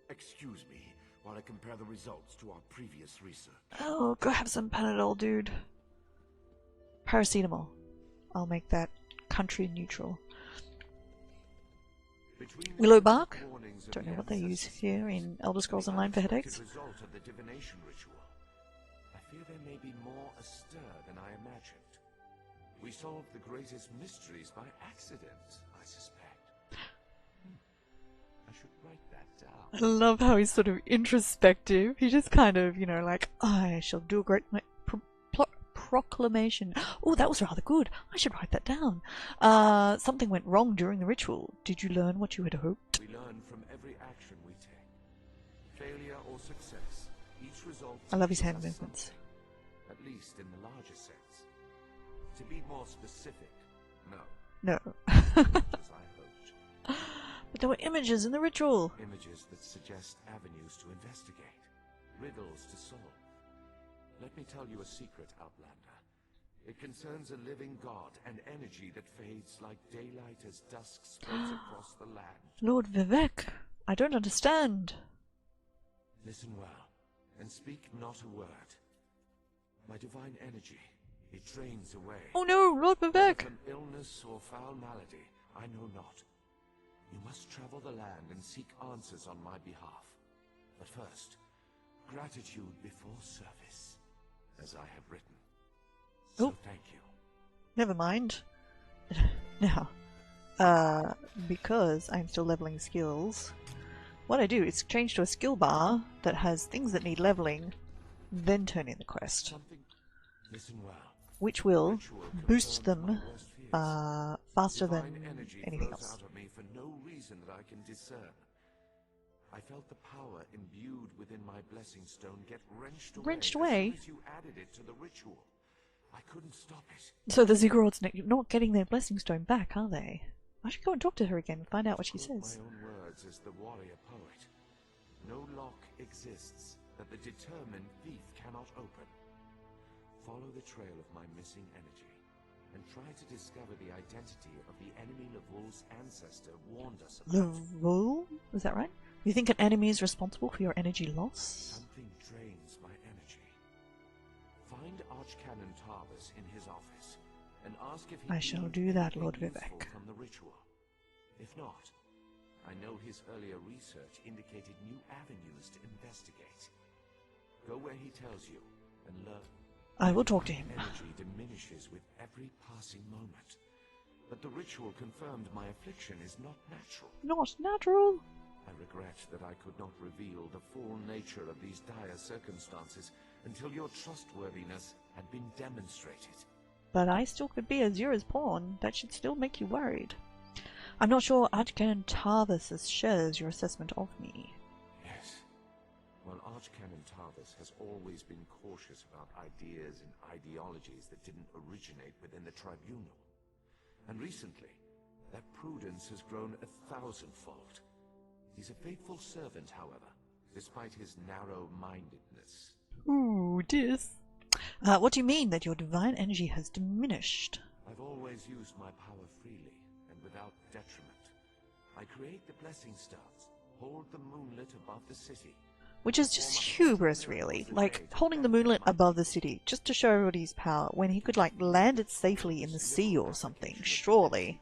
S9: Excuse me while I compare the results to our previous research.
S1: Oh, go have some Panadol, dude. Paracetamol. I'll make that country neutral. Willow bark? Don't know what they use here in Elder Scrolls Online for headaches.
S7: Result of the divination ritual. I fear there may be more astir than I imagined. We solved the greatest mysteries by accident, I suspect. I should write that down.
S1: I love how he's sort of introspective. He just kind of, you know, like, I shall do a great proclamation. Oh, that was rather good. I should write that down. Something went wrong during the ritual. Did you learn what you had hoped?
S7: We learn from every action we take. Failure or success, each result.
S1: I love his hand
S7: teaches us
S1: movements.
S7: something, at least in the larger sense. To be more specific, no.
S1: No.
S7: As I hoped.
S1: But there were images in the ritual.
S7: Images that suggest avenues to investigate, riddles to solve. Let me tell you a secret, Outlander. It concerns a living god, an energy that fades like daylight as dusk spreads across the land.
S1: Lord Vivek, I don't understand.
S7: Listen well, and speak not a word. My divine energy, it drains away.
S1: Oh no, Lord Vivek!
S7: From illness or foul malady, I know not. You must travel the land and seek answers on my behalf. But first, gratitude before service, as I have written. So thank you.
S1: Never mind. Now, because I'm still leveling skills, what I do is change to a skill bar that has things that need leveling, then turn in the quest,
S7: Listen well.
S1: which will boost them faster than anything else.
S7: Out of me for no reason that I can discern. I felt the power imbued within my blessing stone get wrenched away as soon as you added it to the ritual. I couldn't stop it.
S1: So the Ziggurats not getting their blessing stone back, are they? I should go and talk to her again and find out what she says.
S7: My own words as the warrior poet. No lock exists that the determined thief cannot open. Follow the trail of my missing energy, and try to discover the identity of the enemy Lavul's ancestor warned us about.
S1: Lavul? Is that right? You think an enemy is responsible for your energy loss?
S7: Something drains my energy. Find Archcanon Tarbus in his office, and ask if he
S1: I shall
S7: gleaned
S1: do that,
S7: anything
S1: Lord
S7: useful
S1: Vivek.
S7: from the ritual. If not, I know his earlier research indicated new avenues to investigate. Go where he tells you, and learn.
S1: I will talk to him.
S7: Energy diminishes with every passing moment. But the ritual confirmed my affliction is not natural.
S1: Not natural?
S7: I regret that I could not reveal the full nature of these dire circumstances until your trustworthiness had been demonstrated.
S1: But I still could be Azura's pawn. That should still make you worried. I'm not sure Archcanon Tarvis shares your assessment of me.
S7: Yes. Well, Archcanon Tarvis has always been cautious about ideas and ideologies that didn't originate within the Tribunal. And recently, that prudence has grown 1,000-fold. He's a faithful servant, however, despite his narrow-mindedness.
S1: Ooh, dis. What do you mean that your divine energy has diminished?
S7: I've always used my power freely and without detriment. I create the blessing stars, hold the moonlit above the city.
S1: Which is just hubris, really. Like, holding the moonlit above the city, just to show everybody's power, when he could, like, land it safely in the sea or something, surely.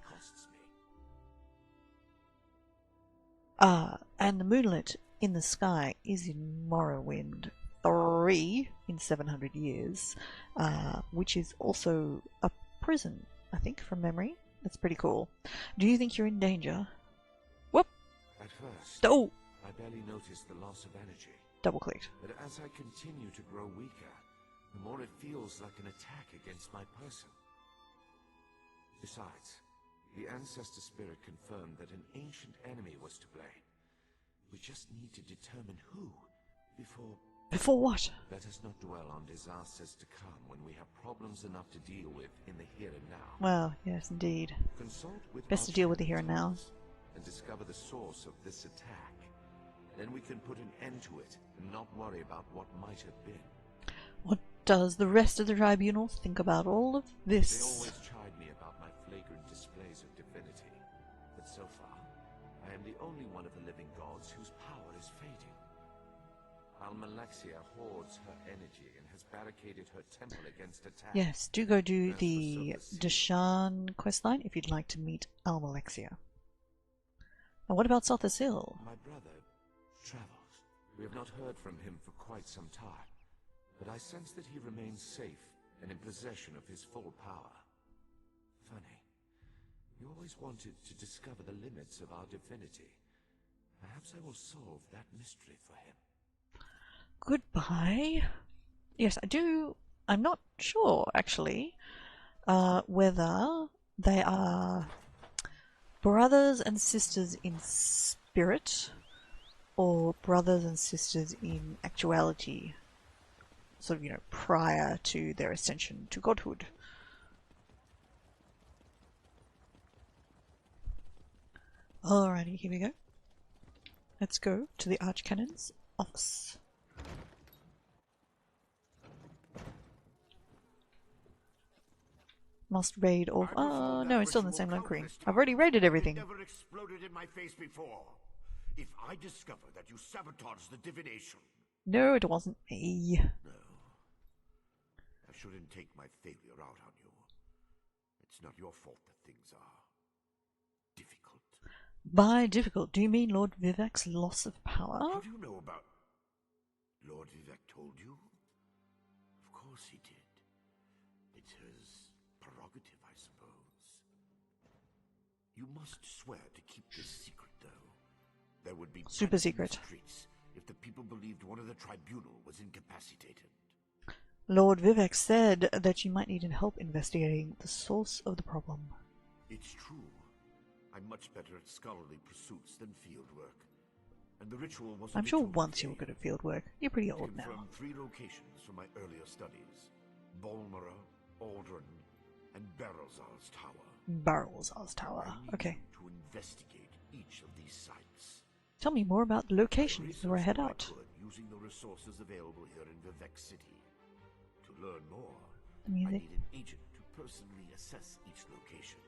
S1: And the moonlit in the sky is in Morrowind 3 in 700 years, which is also a prison, I think, from memory. That's pretty cool. Do you think you're in danger? Whoop!
S7: At first,
S1: Oh!
S7: I barely noticed the loss of energy.
S1: Double-clicked.
S7: But as I continue to grow weaker, the more it feels like an attack against my person. Besides, the Ancestor Spirit confirmed that an ancient enemy was to blame. We just need to determine who, before...
S1: Before what?
S7: Let us not dwell on disasters to come when we have problems enough to deal with in the here and now.
S1: Well, yes, indeed.
S7: Consult with
S1: Best to deal with the here and now.
S7: And discover the source of this attack. Then we can put an end to it and not worry about what might have been.
S1: What does the rest of the Tribunal think about all of this?
S7: They always chide me about my flagrant displays of divinity. But so far, I am the only one of the living gods whose power is fading. Almalexia hoards her energy and has barricaded her temple against attack.
S1: Yes, do go do the Deshan questline if you'd like to meet Almalexia. And what about Sothasil?
S7: My brother travels. We have not heard from him for quite some time, but I sense that he remains safe and in possession of his full power. Funny. You always wanted to discover the limits of our divinity. Perhaps I will solve that mystery for him.
S1: Goodbye. Yes, I do. I'm not sure, actually, whether they are brothers and sisters in spirit or brothers and sisters in actuality, sort of, you know, prior to their ascension to godhood. Alrighty, here we go. Let's go to the Archcanon's office. Must raid all. Oh no, it's still in the same library. I've already raided everything.
S9: Never exploded in my face before. If I discover that you sabotaged the divination.
S1: No, it wasn't me.
S9: No. I shouldn't take my failure out on you. It's not your fault that things are difficult.
S1: By difficult, do you mean Lord Vivek's loss of power?
S9: How do you know about... Lord Vivek told you? Of course he did. It's his prerogative, I suppose. You must swear to keep this secret, though. There would be
S1: super secret
S9: streets if the people believed one of the tribunal was incapacitated.
S1: Lord Vivek said that you might need help investigating the source of the problem.
S9: It's true. I'm much better at scholarly pursuits than field work. And the ritual was
S1: I'm sure once you were good at field work. You're pretty old now.
S9: From 3 locations from my earlier studies. Bolmora, Aldrin, and Barrelzar's Tower.
S1: Barrelzar's Tower. Okay.
S9: To investigate each of these sites.
S1: Tell me more about the locations before I head out.
S9: Using the resources available here in Vivek City. To learn more,
S1: The music.
S9: I need an agent to personally assess each location.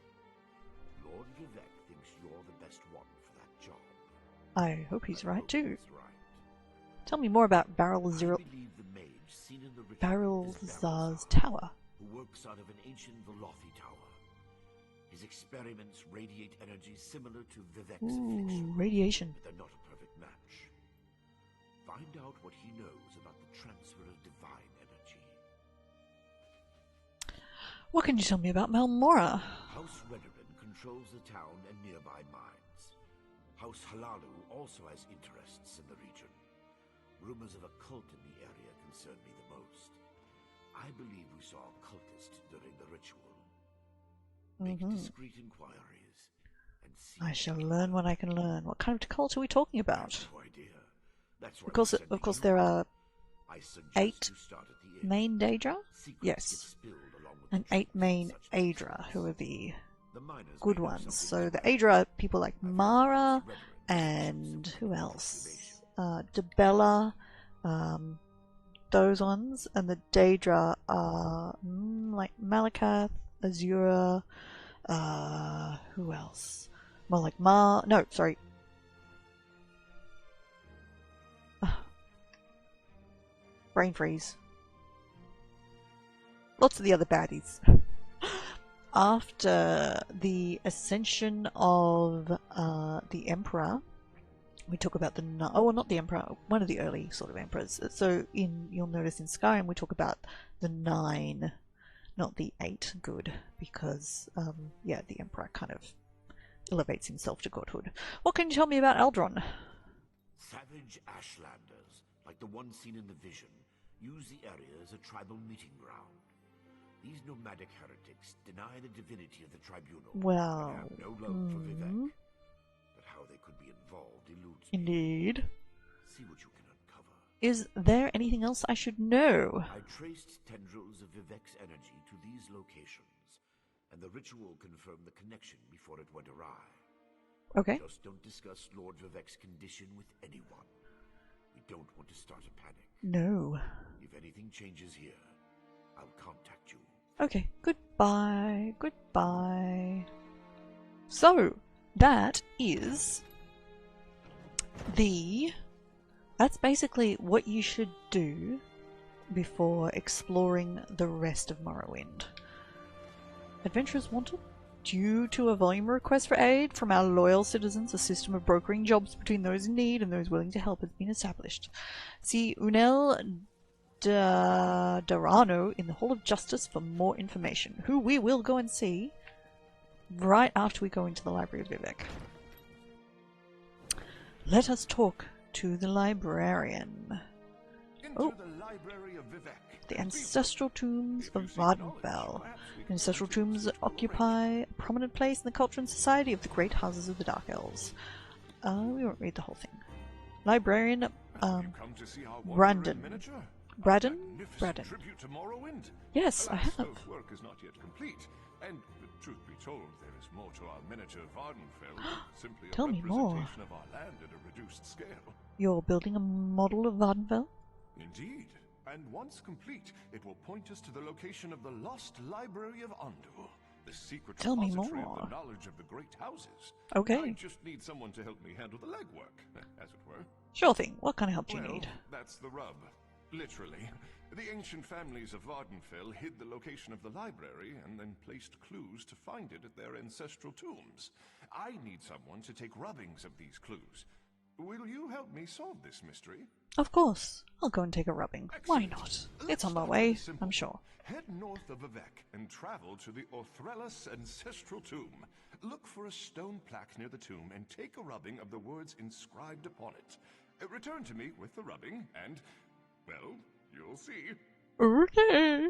S9: Lord Vivek thinks you're the best one for that job.
S1: I hope he's right too.
S9: He's right.
S1: Tell me more about
S9: I believe the mage seen in the ritual is
S1: Barrelzar's
S9: Barrelzar,
S1: Tower.
S9: who works out of an ancient Velothi tower. His experiments radiate energy similar to Vivek's affliction,
S1: Ooh, radiation.
S9: but they're not a perfect match. Find out what he knows about the transfer of divine energy.
S1: What can you tell me about Malmora?
S9: House Redoran controls the town and nearby mines. House Halalu also has interests in the region. Rumors of a cult in the area concern me the most. I believe we saw a cultist during the ritual. Make discreet inquiries and see.
S1: I shall learn what I can learn. What kind of cult are we talking about?
S9: No idea. That's why
S1: Of course, there are
S9: I suggest
S1: 8
S9: you start at the inn.
S1: main Daedra?
S9: Secrets get
S1: Yes.
S9: spilled along with
S1: And
S9: the
S1: 8
S9: truth in
S1: main
S9: such
S1: Aedra,
S9: places.
S1: who are the
S9: The miners
S1: good
S9: may know
S1: ones.
S9: something
S1: So
S9: as
S1: the
S9: well.
S1: Aedra are people like
S9: I've heard
S1: Mara
S9: Lord's Reverend
S1: and
S9: mention
S1: who
S9: some
S1: else?
S9: observation.
S1: Debella, those ones. And the Daedra are like Malakath, Azura, who else? More like no, sorry. Brain freeze. Lots of the other baddies. After the ascension of the Emperor, we talk about the not the Emperor, one of the early sort of emperors. So you'll notice in Skyrim we talk about the 9, not the 8 good, because yeah, the Emperor kind of elevates himself to godhood. What can you tell me about Aldron?
S9: Savage Ashlanders, like the one seen in the vision, use the area as a tribal meeting ground. These nomadic heretics deny the divinity of the tribunal
S1: Well,
S9: and have no love for Vivek. But how they could be involved eludes me.
S1: Indeed.
S9: See what you can uncover.
S1: Is there anything else I should know?
S9: I traced tendrils of Vivek's energy to these locations, and the ritual confirmed the connection before it went awry.
S1: Okay.
S9: Just don't discuss Lord Vivek's condition with anyone. We don't want to start a panic.
S1: No.
S9: If anything changes here, I'll contact you.
S1: Okay, goodbye, goodbye. So, that is that's basically what you should do before exploring the rest of Morrowind. Adventurers wanted? Due to a volume request for aid from our loyal citizens, a system of brokering jobs between those in need and those willing to help has been established. See Unel Dorano in the Hall of Justice for more information, who we will go and see right after we go into the Library of Vivek. Let us talk to the librarian.
S7: Into the Library of Vivek.
S1: The ancestral tombs of Vardenfell. The ancestral tombs occupy a prominent place in the culture and society of the great houses of the Dark Elves. We won't read the whole thing. Librarian Brandon. Braddon? Braddon.
S7: Tribute to Morrowind.
S1: Yes, I have.
S7: Both work is not yet complete, and truth be told, there is more to our miniature Vardenfell than simply
S1: Tell
S7: a
S1: me more.
S7: representation of our land at a reduced scale.
S1: You're building a model of Vardenfell?
S7: Indeed, and once complete, it will point us to the location of the lost Library of Andur, the secret
S1: Tell me
S7: repository
S1: more.
S7: of the knowledge of the great houses.
S1: Okay.
S7: I just need someone to help me handle the legwork, as it were.
S1: Sure thing. What kind of help do you
S7: Well,
S1: need?
S7: that's the rub. Literally. The ancient families of Vardenfell hid the location of the library and then placed clues to find it at their ancestral tombs. I need someone to take rubbings of these clues. Will you help me solve this mystery?
S1: Of course. I'll go and take a rubbing. Why
S7: Excellent.
S1: not?
S7: Let's
S1: It's on my
S7: start
S1: way,
S7: with the simple.
S1: I'm sure.
S7: Head north of Vivek and travel to the Orthrellis ancestral tomb. Look for a stone plaque near the tomb and take a rubbing of the words inscribed upon it. Return to me with the rubbing and, well, you'll see.
S1: Okay.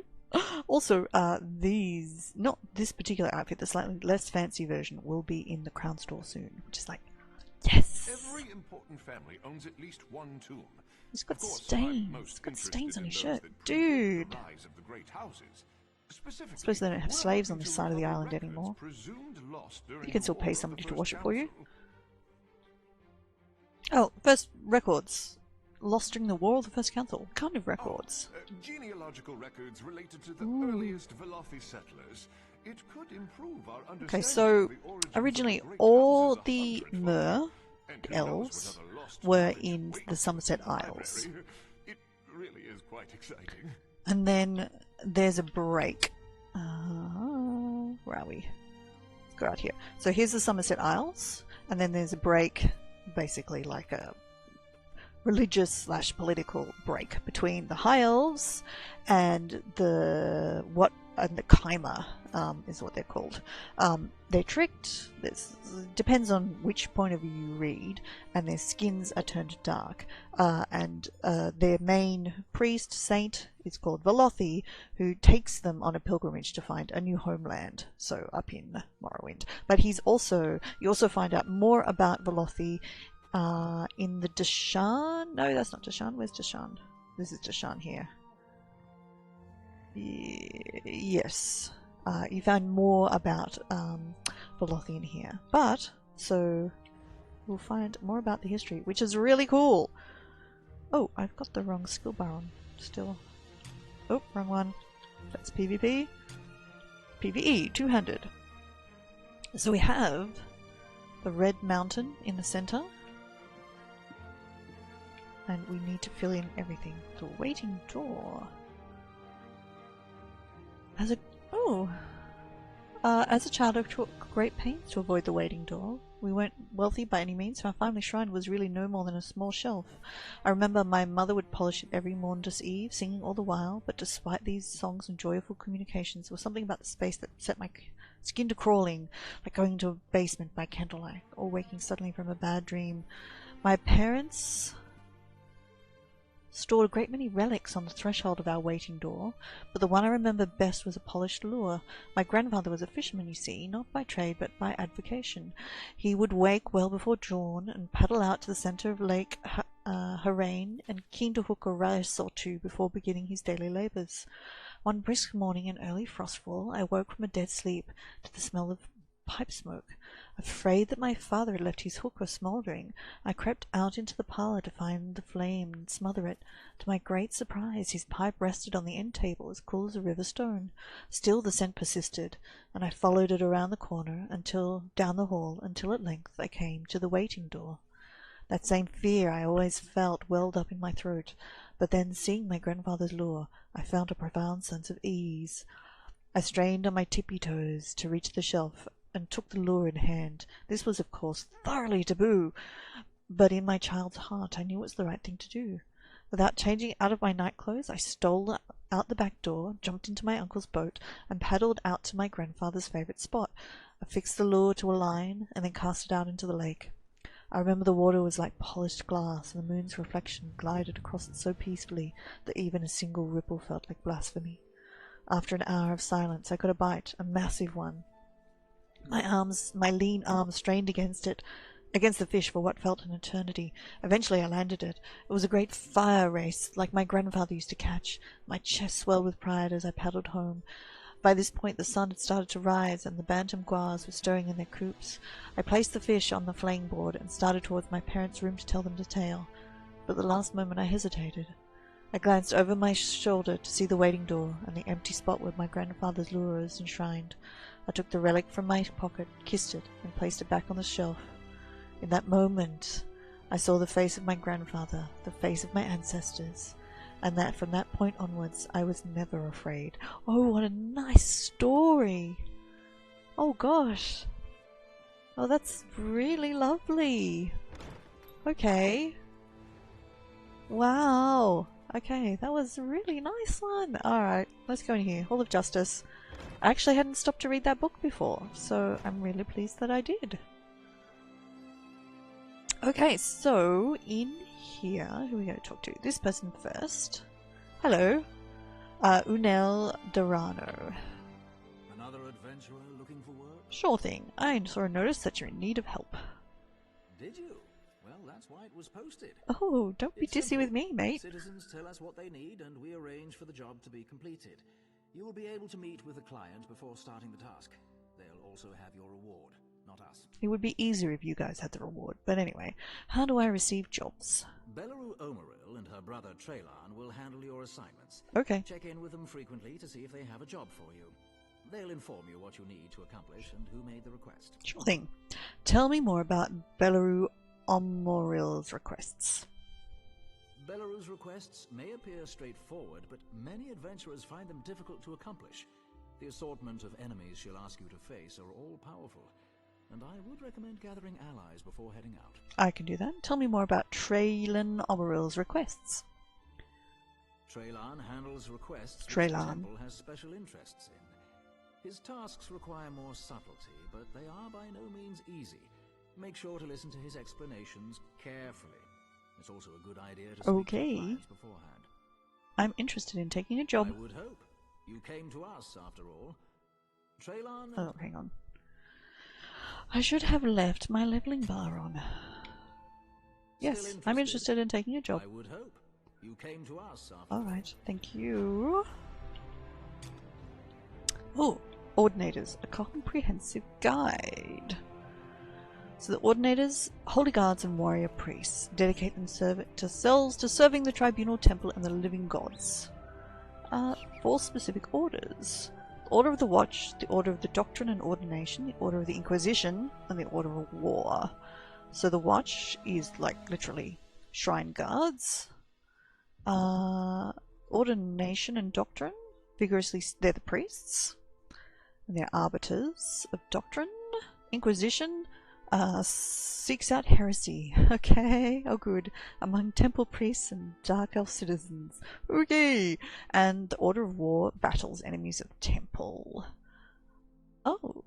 S1: Also, not this particular outfit, the slightly less fancy version, will be in the Crown Store soon, which is like, yes!
S7: Every important family owns at least one tomb.
S1: He's got
S7: Of course, I'm
S1: stains.
S7: most
S1: He's got
S7: interested
S1: stains on
S7: in
S1: his
S7: those
S1: shirt.
S7: that predate
S1: Dude!
S7: the rise of the great houses. Specifically,
S1: Suppose they don't have
S7: we're
S1: slaves on
S7: hoping
S1: this
S7: to
S1: side of the
S7: recover
S1: island
S7: records
S1: anymore.
S7: presumed lost during
S1: You can
S7: the
S1: still
S7: War
S1: pay
S7: of the
S1: somebody to
S7: First
S1: wash it for you.
S7: Council.
S1: Oh, first records. Lost during the War of the First Council. What kind of records?
S7: Genealogical records related to the
S1: Ooh.
S7: earliest Velothi settlers. It could improve our understanding
S1: Okay, so
S7: of the origins
S1: originally
S7: of the great
S1: all
S7: houses
S1: the
S7: 100
S1: Mer,
S7: and
S1: the
S7: who knows
S1: elves,
S7: what other lost
S1: were
S7: knowledge
S1: in
S7: waits
S1: the Somerset
S7: within the
S1: Isles.
S7: library. It really is quite exciting.
S1: And then there's a break. Where are we? Let's go out here. So here's the Somerset Isles, and then there's a break, basically like a religious/political break between the High Elves and the Kaimer is what they're called. They're tricked. This depends on which point of view you read, and their skins are turned dark. And their main priest, saint, is called Velothi, who takes them on a pilgrimage to find a new homeland. So up in Morrowind. But you also find out more about Velothi in the Deshan. No, that's not Deshan. Where's Deshan? This is Deshan here. Yes. You found more about Velothian here. But, so, we'll find more about the history, which is really cool. Oh, I've got the wrong skill bar on still. Oh, wrong one. That's PvP. PvE, two-handed. So we have the red mountain in the center. And we need to fill in everything. The waiting door. As a child, I took great pains to avoid the waiting door. We weren't wealthy by any means, so our family shrine was really no more than a small shelf. I remember my mother would polish it every Maundas Eve, singing all the while, but despite these songs and joyful communications, there was something about the space that set my skin to crawling, like going into a basement by candlelight, or waking suddenly from a bad dream. My parents stored a great many relics on the threshold of our waiting door, but the one I remember best was a polished lure. My grandfather was a fisherman, you see, not by trade but by avocation. He would wake well before dawn and paddle out to the centre of Lake Harain, and keen to hook a rice or two before beginning his daily labours. One brisk morning in early frostfall, I woke from a dead sleep to the smell of pipe smoke. Afraid that my father had left his hookah smouldering, I crept out into the parlour to find the flame and smother it. To my great surprise, his pipe rested on the end table as cool as a river stone. Still the scent persisted, and I followed it around the corner down the hall, until at length I came to the waiting door. That same fear I always felt welled up in my throat, but then, seeing my grandfather's lure, I found a profound sense of ease. I strained on my tippy toes to reach the shelf, and took the lure in hand. This was, of course, thoroughly taboo, but in my child's heart I knew it was the right thing to do. Without changing out of my nightclothes, I stole out the back door, jumped into my uncle's boat, and paddled out to my grandfather's favourite spot. I fixed the lure to a line, and then cast it out into the lake. I remember the water was like polished glass, and the moon's reflection glided across it so peacefully that even a single ripple felt like blasphemy. After an hour of silence, I got a bite, a massive one. My lean arms strained against the fish for what felt an eternity. Eventually I landed it. It was a great fire race, like my grandfather used to catch. My chest swelled with pride as I paddled home. By this point the sun had started to rise, and the bantam guars were stirring in their coops. I placed the fish on the flaying board and started towards my parents' room to tell them the tale. But at the last moment I hesitated. I glanced over my shoulder to see the waiting door and the empty spot where my grandfather's lure was enshrined. I took the relic from my pocket, kissed it, and placed it back on the shelf. In that moment, I saw the face of my grandfather, the face of my ancestors, and that from that point onwards, I was never afraid. Oh, what a nice story! Oh gosh! Oh, that's really lovely! Okay. Wow! Okay, that was a really nice one. Alright, let's go in here. Hall of Justice. I actually hadn't stopped to read that book before, so I'm really pleased that I did. Okay, so in here, who are we going to talk to? This person first. Hello. Unel Dorano.
S10: Another adventurer looking for work?
S1: Sure thing. I saw a notice that you're in need of help.
S10: Did you? Well, that's why it was posted.
S1: Oh, don't be dissy with me, mate.
S10: Citizens tell us what they need, and we arrange for the job to be completed. You will be able to meet with the client before starting the task. They'll also have your reward, not us.
S1: It would be easier if you guys had the reward. But anyway, how do I receive jobs?
S10: Belarus Omeril and her brother Traylan will handle your assignments.
S1: Okay.
S10: Check in with them frequently to see if they have a job for you. They'll inform you what you need to accomplish and who made the request.
S1: Sure thing. Tell me more about Belarus Omeril's requests.
S10: Belarus' requests may appear straightforward, but many adventurers find them difficult to accomplish. The assortment of enemies she'll ask you to face are all powerful, and I would recommend gathering allies before heading out.
S1: I can do that. Tell me more about Traylan Omeril's requests.
S10: Traylan handles requests which the temple has special interests in. His tasks require more subtlety, but they are by no means easy. Make sure to listen to his explanations carefully. It's also a good idea to speak to clients beforehand.
S1: I'm interested in taking a job.
S10: I would hope. You came to us, after all. Traylan...
S1: Oh, hang on. I should have left my leveling bar on. Yes, I'm interested in taking a job.
S10: I would hope. You came to us after.
S1: Alright, thank you. Oh, Ordinators, a comprehensive guide. So the Ordinators, Holy Guards and Warrior Priests dedicate themselves to serving the Tribunal Temple and the living gods. 4 specific orders. The Order of the Watch, the Order of the Doctrine and Ordination, the Order of the Inquisition, and the Order of War. So the Watch is like literally Shrine Guards. Ordination and Doctrine, vigorously, they're the priests. And they're arbiters of doctrine. Inquisition seeks out heresy. Okay, oh good. Among temple priests and dark elf citizens. Okay. And the Order of War battles enemies of the temple. Oh.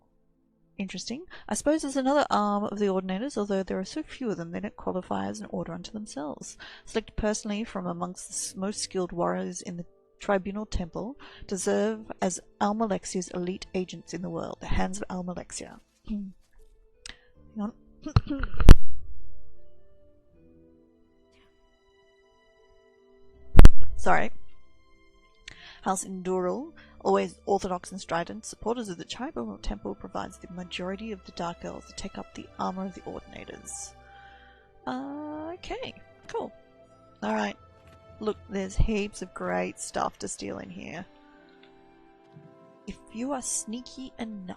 S1: Interesting. I suppose there's another arm of the Ordinators, although there are so few of them they don't qualify as an order unto themselves. Selected personally from amongst the most skilled warriors in the Tribunal Temple to serve as Almalexia's elite agents in the world. The Hands of Almalexia. Hang on. Sorry. House Indural, always orthodox and strident, supporters of the Tribunal Temple, provides the majority of the Dark Elves to take up the armor of the Ordinators. Okay, cool. Alright. Look, there's heaps of great stuff to steal in here. If you are sneaky enough.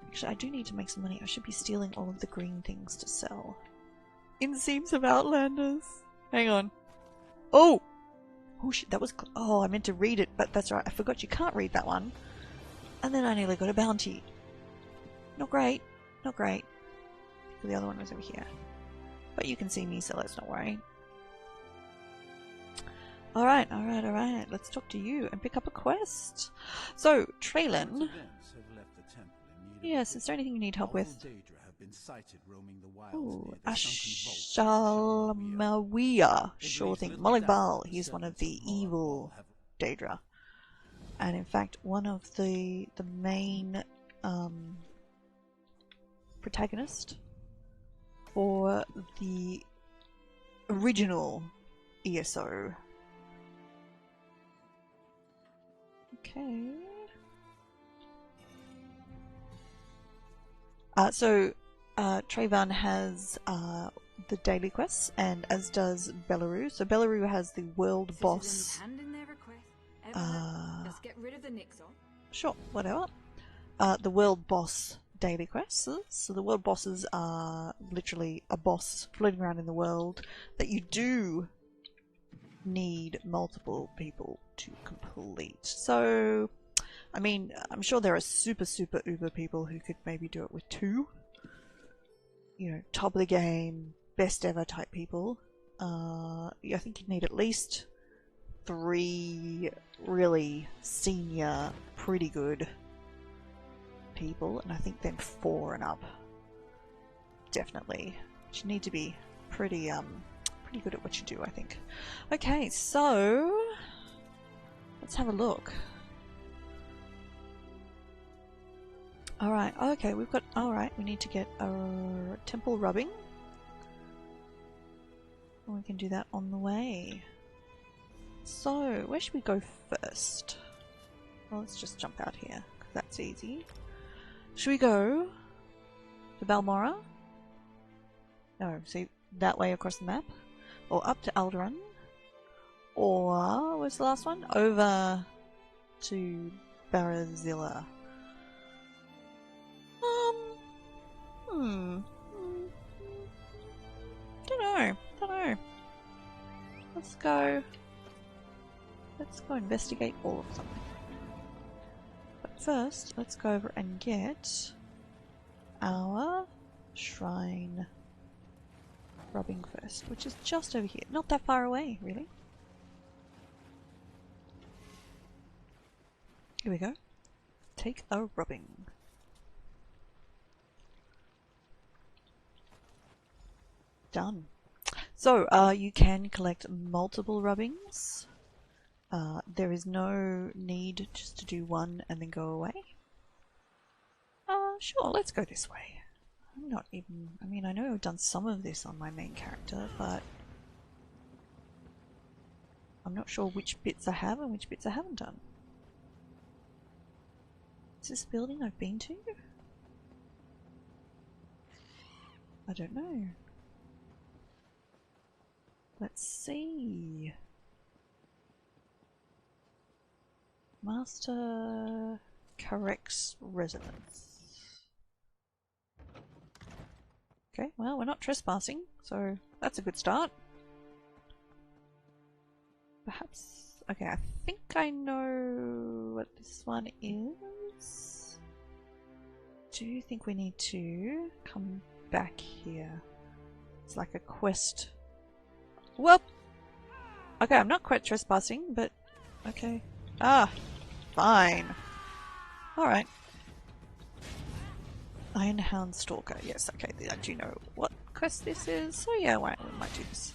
S1: Actually, I do need to make some money. I should be stealing all of the green things to sell. Inseams of Outlanders. Hang on. Oh! Oh shit, that was... Oh, I meant to read it, but that's right. I forgot you can't read that one. And then I nearly got a bounty. Not great. Not great. The other one was over here. But you can see me, so let's not worry. Alright, alright, alright. Let's talk to you and pick up a quest. So, Traylon. Yes, is there anything you need help with? Ooh, Ashalmawia. Sure thing. Moligbal, he's one of the evil Daedra. And in fact, one of the main protagonist for the original ESO. Okay. Trayvon has the daily quests, and as does Belleru. So Belleru has the world boss.
S11: Let's get rid of the Nixon.
S1: Sure, whatever. The world boss daily quests. So the world bosses are literally a boss floating around in the world that you do need multiple people to complete. So, I mean, I'm sure there are super uber people who could maybe do it with 2. You know, top of the game, best ever type people. I think you'd need at least 3 really senior, pretty good people, and I think then 4 and up. Definitely. But you need to be pretty good at what you do, I think. Okay, so let's have a look. Alright, okay, we've got... Alright, we need to get a temple rubbing. And we can do that on the way. So, where should we go first? Well, let's just jump out here, because that's easy. Should we go to Balmora? No, see, that way across the map? Or up to Alderaan? Or, where's the last one? Over to Barazilla. Don't know. Let's go investigate all of them. But first, let's go over and get our shrine rubbing first, which is just over here. Not that far away, really. Here we go. Take a rubbing. Done. So, you can collect multiple rubbings. There is no need just to do one and then go away. Sure, let's go this way. I'm not even... I mean, I know I've done some of this on my main character, but I'm not sure which bits I have and which bits I haven't done. Is this a building I've been to? I don't know. Let's see. Master corrects residence. Okay, well, we're not trespassing, so that's a good start. Perhaps... okay, I think I know what this one is. Do you think we need to come back here? It's like a quest. Whoop! Okay, I'm not quite trespassing, but... okay. Ah! Fine. Alright. Ironhound Stalker. Yes, okay, I do know what quest this is. So yeah, we might do this.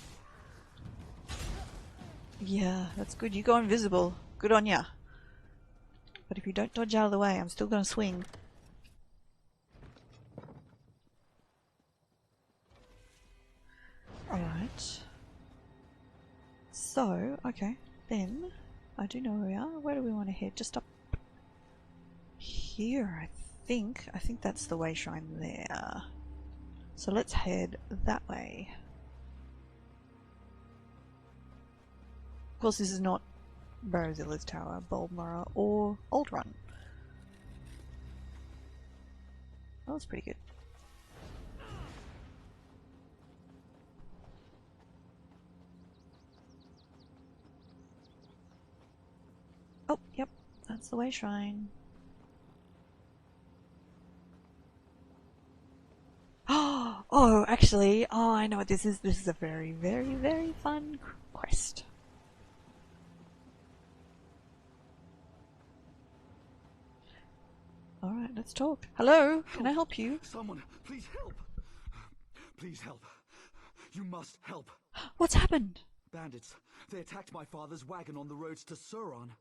S1: Yeah, that's good. You go invisible. Good on ya. But if you don't dodge out of the way, I'm still gonna swing. Alright. So, okay. Then, I do know where we are. Where do we want to head? Just up here, I think. I think that's the way shrine there. So let's head that way. Of course, this is not Barazilla's Tower, Boldmara, or Old Run. That was pretty good. Oh, yep, that's the way shrine. Oh, actually, oh, I know what this is. This is a very, very, very fun quest. Alright, let's talk. Hello, can I help you?
S11: Someone, please help! Please help. You must help.
S1: What's happened?
S11: Bandits. They attacked my father's wagon on the roads to Suron.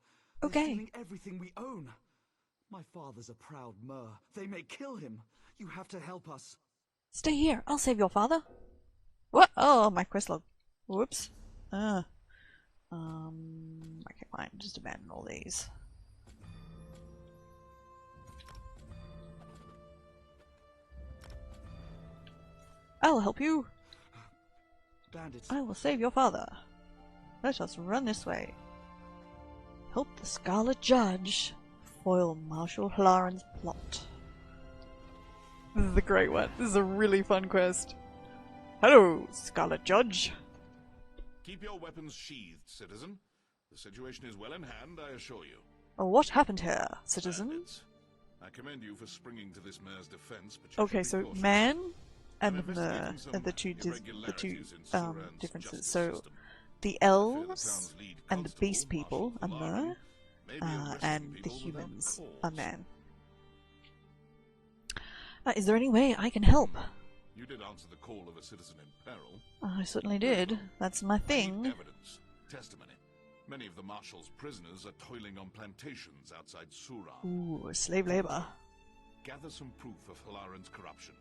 S1: Okay.
S11: They're stealing everything we own. My father's a proud Mer. They may kill him. You have to help us.
S1: Stay here. I'll save your father. What? Oh, my quest log. Whoops. Okay, fine. Just abandon all these. I'll help you.
S11: Bandits.
S1: I will save your father. Let us run this way. Help the Scarlet Judge foil Marshal Halaran's plot. This is a great one. This is a really fun quest. Hello, Scarlet Judge.
S12: Keep your weapons sheathed, citizen. The situation is well in hand, I assure you.
S1: What happened here, citizen?
S12: Bandits. I commend you for springing to this mayor's defense, but you
S1: okay,
S12: should be
S1: so
S12: cautious.
S1: man and
S12: I'm
S1: Mer
S12: investigating
S1: are the two
S12: irregularities in Suran's
S1: differences.
S12: justice
S1: So
S12: system.
S1: the
S12: I fear the
S1: elves
S12: town's lead
S1: and the
S12: constable,
S1: beast people are
S12: Marshal
S1: Mer,
S12: may be arresting
S1: and the
S12: people without
S1: humans
S12: cause.
S1: are man. Is there any way I can help?
S12: You did answer the call of a citizen in peril.
S1: I certainly did. That's my
S12: I need
S1: thing.
S12: evidence, testimony. Many of the marshal's prisoners are toiling on plantations outside Suran.
S1: Ooh, slave labor.
S12: Gather some proof of Halaran's corruption,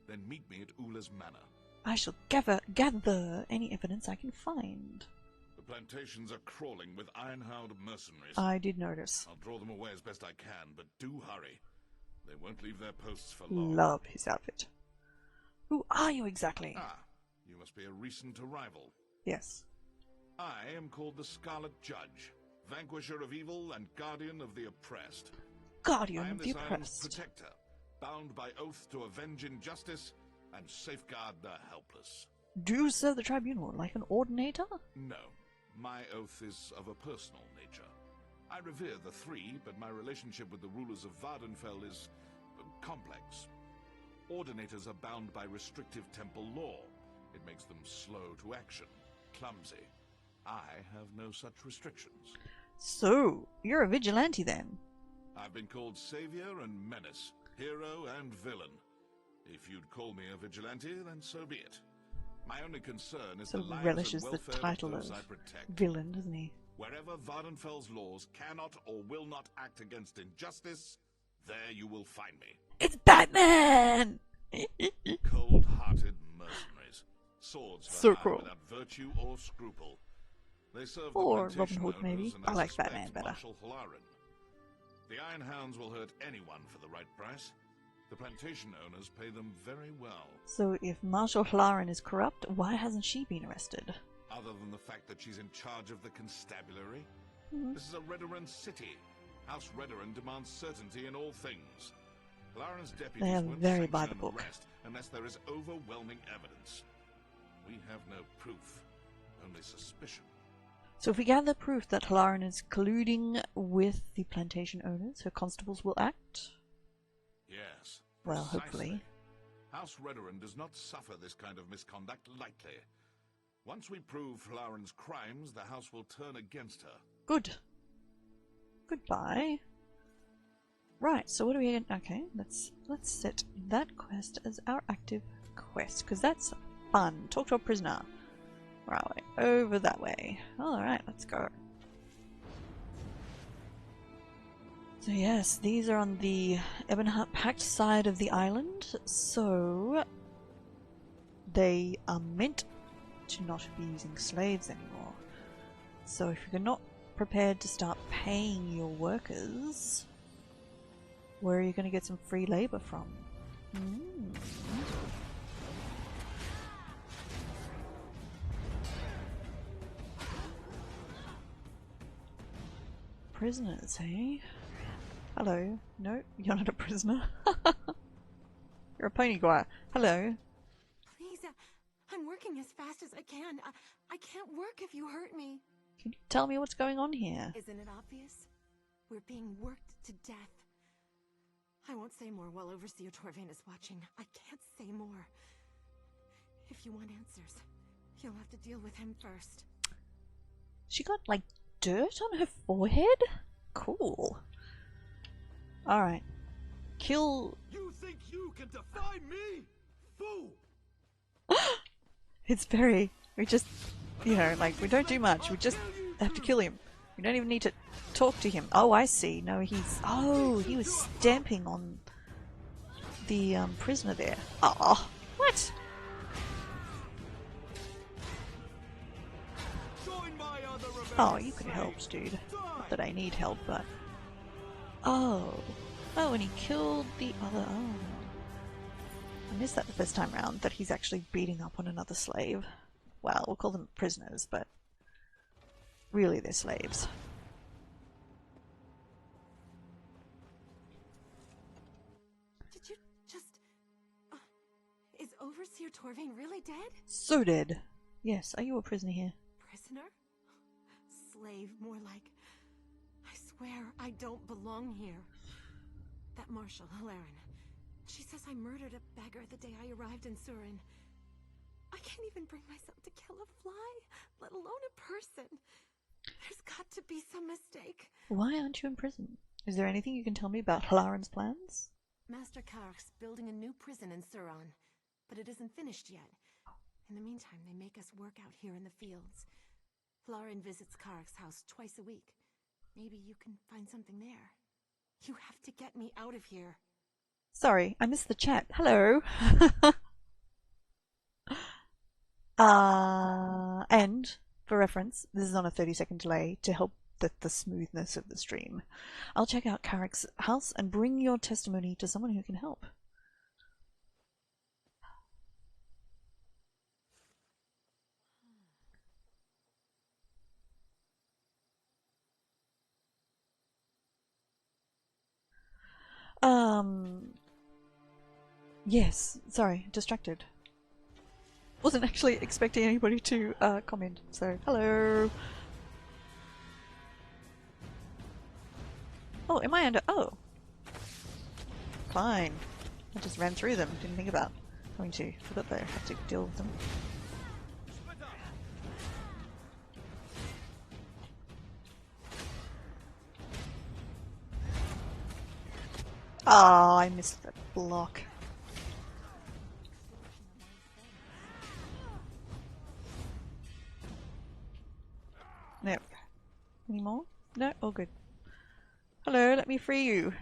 S12: then meet me at Ula's manor.
S1: I shall gather any evidence I can find.
S12: The plantations are crawling with ironhound mercenaries.
S1: I did notice.
S12: I'll draw them away as best I can, but do hurry. They won't leave their posts for long.
S1: Love his outfit. Who are you exactly?
S12: Ah, you must be a recent arrival.
S1: Yes.
S12: I am called the Scarlet Judge, vanquisher of evil and guardian of the oppressed.
S1: Guardian
S12: I am
S1: of the
S12: this island's
S1: oppressed.
S12: protector, bound by oath to avenge injustice and safeguard the helpless.
S1: Do you serve the tribunal like an ordinator?
S12: No, my oath is of a personal nature. I revere the three, but my relationship with the rulers of Vardenfell is complex. Ordinators are bound by restrictive temple law. It makes them slow to action, clumsy. I have no such restrictions.
S1: So, you're a vigilante then?
S12: I've been called savior and menace, hero and villain. If you'd call me a vigilante, then so be it. My only concern is
S1: Sort
S12: the
S1: of
S12: lives
S1: relishes
S12: and
S1: the
S12: welfare
S1: title
S12: of those
S1: of
S12: I protect.
S1: villain, doesn't he?
S12: Wherever Vardenfell's laws cannot or will not act against injustice, there you will find me.
S1: It's Batman!
S12: Cold-hearted mercenaries. Swords for
S1: So
S12: hire
S1: cruel.
S12: without virtue or scruple. They serve the
S1: Or Robin
S12: plantation
S1: Hood, maybe.
S12: owners, and
S1: I like
S12: suspect
S1: Batman better.
S12: Marshal Hlarin. The Iron Hounds will hurt anyone for the right price. The plantation owners pay them very well.
S1: So if Marshal Hlarin is corrupt, why hasn't she been arrested?
S12: Other than the fact that she's in charge of the constabulary.
S1: Mm-hmm.
S12: This is a Redoran city. House Redoran demands certainty in all things. Hlarin's deputies
S1: They are
S12: won't
S1: very by
S12: sanction
S1: the
S12: an
S1: book.
S12: arrest unless there is overwhelming evidence. We have no proof, only suspicion.
S1: So if we gather proof that Hlarin is colluding with the plantation owners, her constables will act?
S12: Yes.
S1: Well,
S12: precisely.
S1: hopefully.
S12: House Redoran does not suffer this kind of misconduct lightly. Once we prove Hlarin's crimes, the house will turn against her.
S1: Good. Goodbye. Right, so what do we... Okay, let's set that quest as our active quest, because that's fun. Talk to a prisoner. Where are we? Over that way. Alright, let's go. So yes, these are on the Ebonheart Pact side of the island, so they are meant to not be using slaves anymore. So if you're not prepared to start paying your workers, where are you going to get some free labor from? Prisoners, hey? Hello. No, you're not a prisoner. You're a pony guy. Hello.
S13: Please, I'm working as fast as I can. I can't work if you hurt me.
S1: Can you tell me what's going on here?
S13: Isn't it obvious? We're being worked to death. I won't say more while Overseer Torvain is watching. I can't say more. If you want answers, you'll have to deal with him first.
S1: She got, like, dirt on her forehead? Cool. Alright. Kill...
S11: You think you can defy me? Fool!
S1: It's very... We just... You know, like, we don't do much. We just have to kill him. We don't even need to talk to him. Oh, I see. No, he's... Oh, he was stamping on the prisoner there. Oh, what? Oh, you could help, dude. Not that I need help, but... Oh. Oh, and he killed the other... Oh. I missed that the first time round, that he's actually beating up on another slave. Well, we'll call them prisoners, but... Really, they're slaves.
S13: Did you just... is Overseer Torvain really dead?
S1: So dead. Yes, are you a prisoner here?
S13: Prisoner? Slave, more like. I swear I don't belong here. That Marshal, Hlarin. She says I murdered a beggar the day I arrived in Surin. I can't even bring myself to kill a fly, let alone a person. There's got to be some mistake.
S1: Why aren't you in prison? Is there anything you can tell me about Hlarin's plans?
S13: Master Kark's building a new prison in Suron, but it isn't finished yet. In the meantime, they make us work out here in the fields. Hlarin visits Kark's house twice a week. Maybe you can find something there. You have to get me out of here.
S1: Sorry, I missed the chat. Hello. And, for reference, this is on a 30-second delay to help the smoothness of the stream. I'll check out Carrick's house and bring your testimony to someone who can help. Yes, sorry, distracted. Wasn't actually expecting anybody to comment, so hello. Oh, am I under... Oh. Fine. I just ran through them, didn't think about having to. Forgot that I had to deal with them. Oh, I missed that block. No. Any more? No? All good. Hello, let me free you.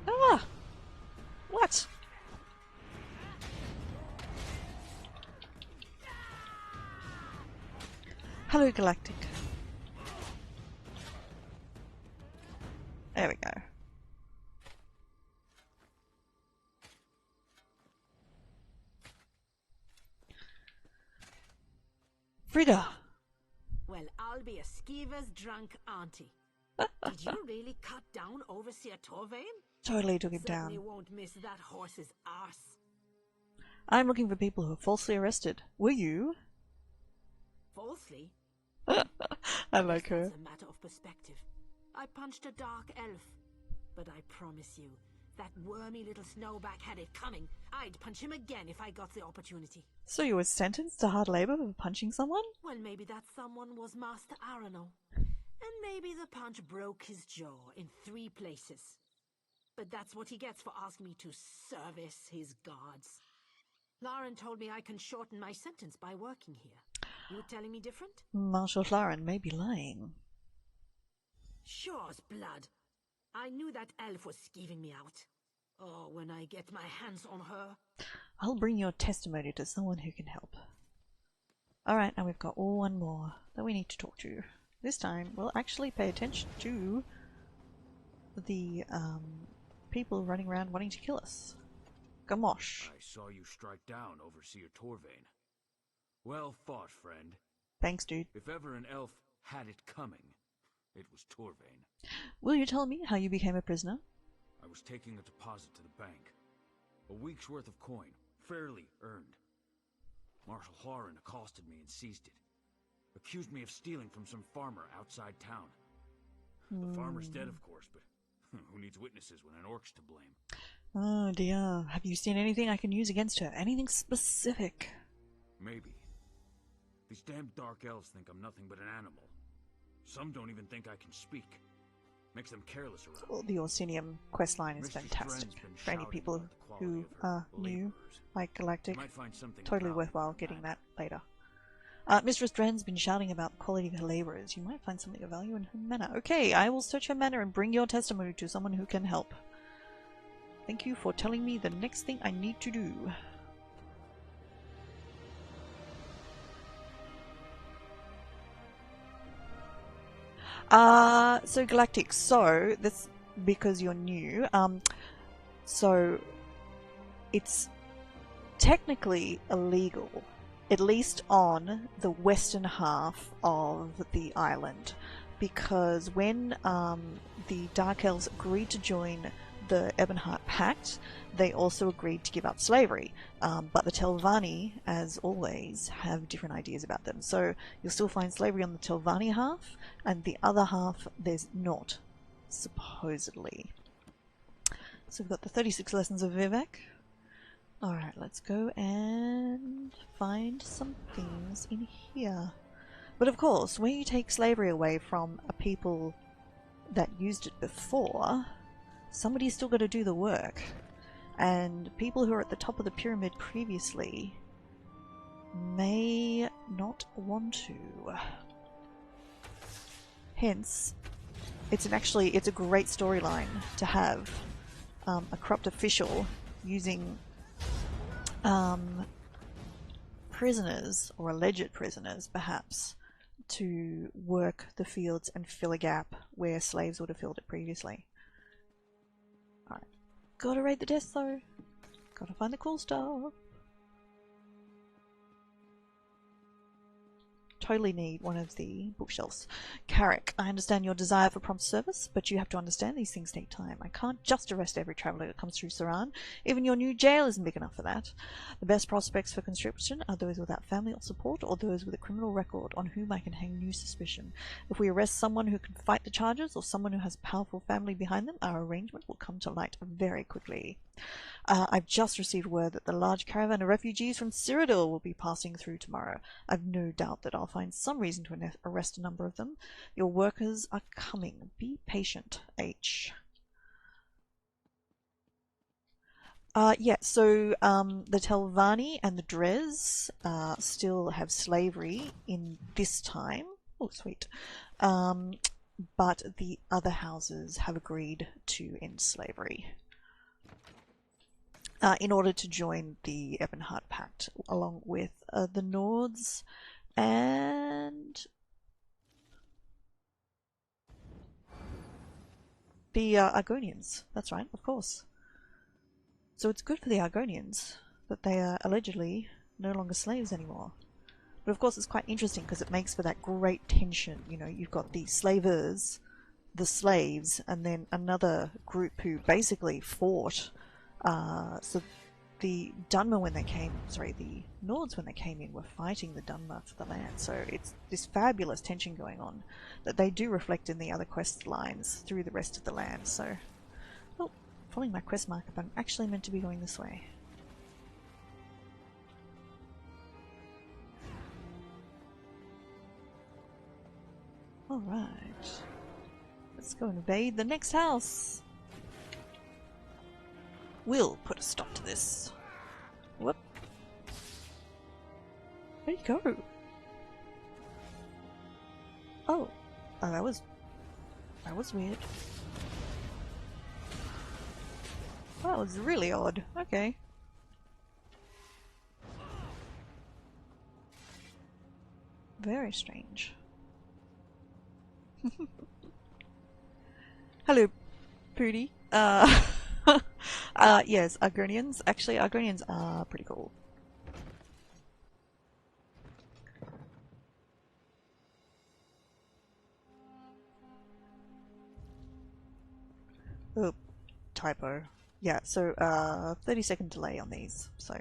S1: Ah! Hello, Galactic. There we go. Frida!
S2: Well, I'll be a skeever's drunk auntie. Did you really cut down Overseer Torvain?
S1: Totally took him down.
S2: Certainly won't miss that horse's arse.
S1: I'm looking for people who are falsely arrested. Were you?
S2: Falsely?
S1: I like her.
S2: It's a matter of perspective. I punched a dark elf. But I promise you, that wormy little snowback had it coming. I'd punch him again if I got the opportunity.
S1: So you were sentenced to hard labor for punching someone?
S2: Well, maybe that someone was Master Arano. And maybe the punch broke his jaw in 3 places. But that's what he gets for asking me to service his gods. Lauren told me I can shorten my sentence by working here. You telling me different?
S1: Marshal Lauren may be lying.
S2: Sure's blood. I knew that elf was skeeving me out. Oh, when I get my hands on her.
S1: I'll bring your testimony to someone who can help. Alright, now we've got one more that we need to talk to. This time, we'll actually pay attention to the people running around wanting to kill us. Gamosh.
S4: I saw you strike down Overseer Torvain. Well fought, friend.
S1: Thanks, dude.
S4: If ever an elf had it coming, it was Torvain.
S1: Will you tell me how you became a prisoner?
S4: I was taking a deposit to the bank. A week's worth of coin, fairly earned. Marshal Lauren accosted me and seized it. Accused me of stealing from some farmer outside town. The farmer's dead, of course, but who needs witnesses when an orc's to blame?
S1: Oh dear. Have you seen anything I can use against her? Anything specific?
S4: Maybe. These damn dark elves think I'm nothing but an animal. Some don't even think I can speak. Makes them careless around.
S1: Well, the Orsinium questline is fantastic. For any people who are new, like Galactic, totally worthwhile getting that later. Mistress Dren's been shouting about the quality of her labourers. You might find something of value in her manner. Okay, I will search her manner and bring your testimony to someone who can help. Thank you for telling me the next thing I need to do. So Galactic, so that's because you're new. So it's technically illegal, at least on the western half of the island, because when the Dark Elves agreed to join the Ebonheart Pact, they also agreed to give up slavery. But the Telvanni, as always, have different ideas about them. So you'll still find slavery on the Telvanni half, and the other half there's not, supposedly. So we've got the 36 lessons of Vivek. Alright, let's go and find some things in here. But of course, when you take slavery away from a people that used it before, somebody's still got to do the work. And people who are at the top of the pyramid previously may not want to. Hence, it's a great storyline to have a corrupt official using prisoners, or alleged prisoners perhaps, to work the fields and fill a gap where slaves would have filled it previously. Alright, gotta raid the desk though. Gotta find the cool stuff. Totally need one of the bookshelves. Carrick, I understand your desire for prompt service, but you have to understand these things take time. I can't just arrest every traveller that comes through Saran. Even your new jail isn't big enough for that. The best prospects for conscription are those without family or support, or those with a criminal record on whom I can hang new suspicion. If we arrest someone who can fight the charges, or someone who has a powerful family behind them, our arrangement will come to light very quickly. I've just received word that the large caravan of refugees from Cyrodiil will be passing through tomorrow. I've no doubt that I'll find some reason to arrest a number of them. Your workers are coming. Be patient, H. Yeah, so the Telvanni and the Dres still have slavery in this time. Oh, sweet. But the other houses have agreed to end slavery. In order to join the Ebonheart Pact, along with the Nords and the Argonians. That's right, of course. So it's good for the Argonians that they are allegedly no longer slaves anymore. But of course it's quite interesting because it makes for that great tension. You know, you've got the slavers, the slaves, and then another group who basically fought. So the Dunmer when they came, sorry, the Nords when they came in were fighting the Dunmer for the land. So it's this fabulous tension going on that they do reflect in the other quest lines through the rest of the land. So, oh, following my quest marker, but I'm actually meant to be going this way. Alright. Let's go invade the next house. We'll put a stop to this. Whoop. Where'd he go? Oh. Oh, that was weird. That was really odd. Okay. Very strange. Hello, Pooty. Yes, Argonians. Actually, Argonians are pretty cool. Oh, typo. Yeah, so 30-second delay on these, so.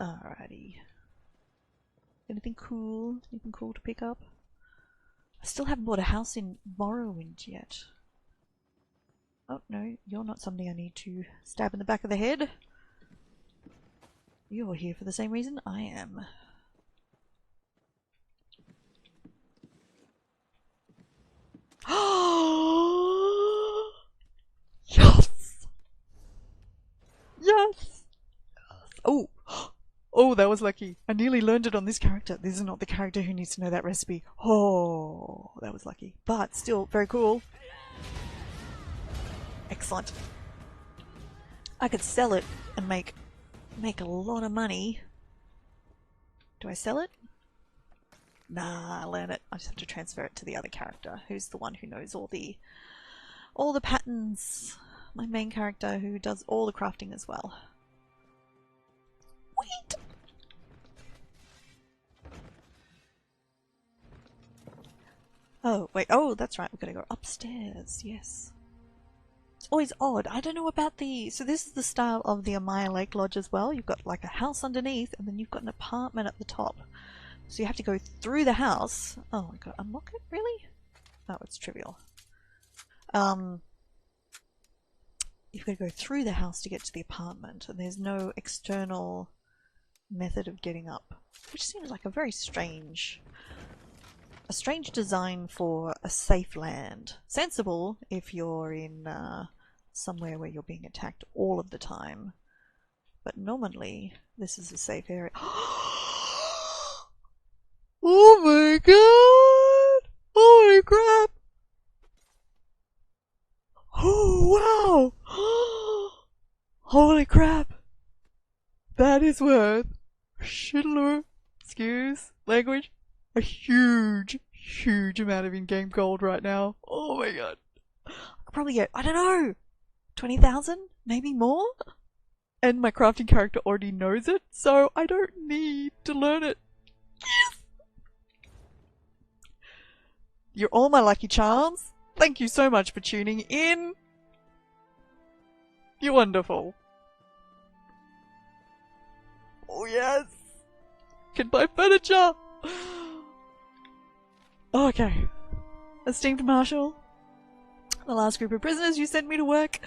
S1: Alrighty. Anything cool? Anything cool to pick up? I still haven't bought a house in Morrowind yet. Oh no, you're not somebody I need to stab in the back of the head. You're here for the same reason I am. Yes! Yes! Oh! Oh, that was lucky. I nearly learned it on this character. This is not the character who needs to know that recipe. Oh, that was lucky. But still, very cool. Excellent. I could sell it and make a lot of money. Do I sell it? Nah, I learn it. I just have to transfer it to the other character, who's the one who knows all the patterns. My main character who does all the crafting as well. Wait! Oh, wait. Oh, that's right. We're going to go upstairs. Yes. It's always odd. I don't know about the... So this is the style of the Amaya Lake Lodge as well. You've got like a house underneath and then you've got an apartment at the top. So you have to go through the house. Oh my god. Unlock it? Really? Oh, it's trivial. You've got to go through the house to get to the apartment. And there's no external method of getting up. Which seems like a very strange... A strange design for a safe land. Sensible if you're in somewhere where you're being attacked all of the time. But normally, this is a safe area. Oh my god! Holy crap! Oh wow! Holy crap! That is worth shitload, excuse language, a huge amount of in-game gold right now. Oh my god. I could probably get, I don't know, 20,000? Maybe more? And my crafting character already knows it, so I don't need to learn it. Yes! You're all my lucky charms. Thank you so much for tuning in. You're wonderful. Oh yes! Can buy furniture! Okay. Esteemed Marshal, the last group of prisoners you sent me to work,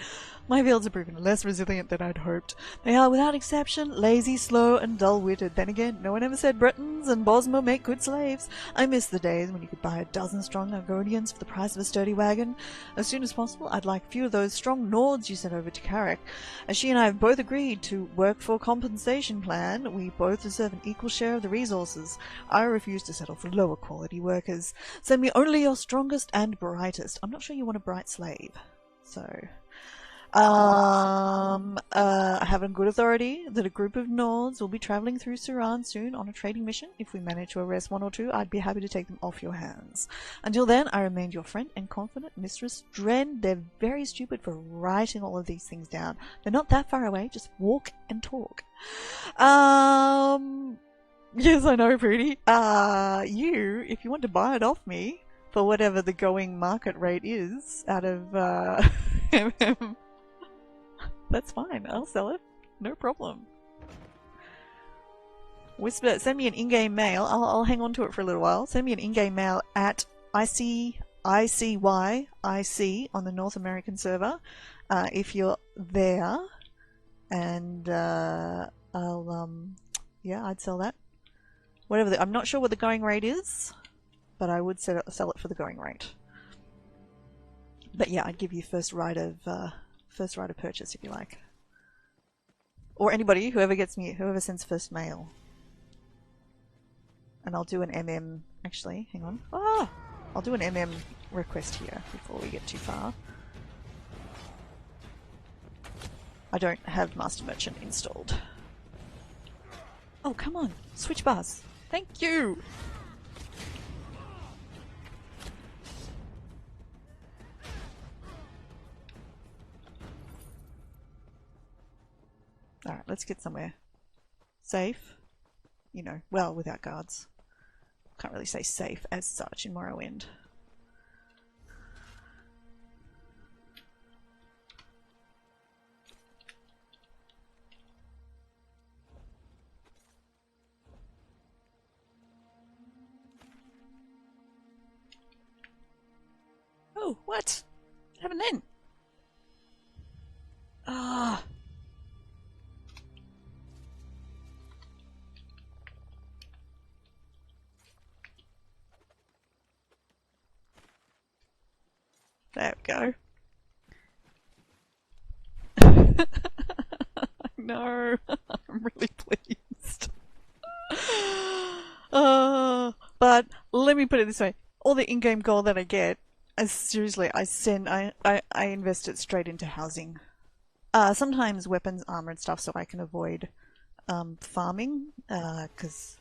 S1: my fields have proven less resilient than I'd hoped. They are, without exception, lazy, slow, and dull-witted. Then again, no one ever said Bretons and Bosmer make good slaves. I miss the days when you could buy a dozen strong Argonians for the price of a sturdy wagon. As soon as possible, I'd like a few of those strong Nords you sent over to Carrick. As she and I have both agreed to work for a compensation plan, we both deserve an equal share of the resources. I refuse to settle for lower quality workers. Send me only your strongest and brightest. I'm not sure you want a bright slave, so... I have on good authority that a group of Nords will be travelling through Suran soon on a trading mission. If we manage to arrest one or two, I'd be happy to take them off your hands. Until then, I remain your friend and confident Mistress Dren. They're very stupid for writing all of these things down. They're not that far away. Just walk and talk. Yes, I know, Pretty. If you want to buy it off me for whatever the going market rate is out of MM, that's fine. I'll sell it. No problem. Whisper, send me an in-game mail. I'll hang on to it for a little while. Send me an in-game mail at ICYIC on the North American server if you're there, and I'd sell that. Whatever. I'm not sure what the going rate is, but I would sell it for the going rate. But yeah, I'd give you first right of purchase if you like, or anybody, whoever sends first mail. And I'll do an MM. Actually, hang on. I'll do an MM request here before we get too far. I don't have Master Merchant installed. Oh, come on. Switch bars. Thank you! Alright, let's get somewhere safe. You know, well, without guards. Can't really say safe as such in Morrowind. Oh, what? What happened then? Ah. There we go. No, I'm really pleased. But let me put it this way: all the in-game gold that I get, seriously, I invest it straight into housing. Sometimes weapons, armor, and stuff, so I can avoid farming, because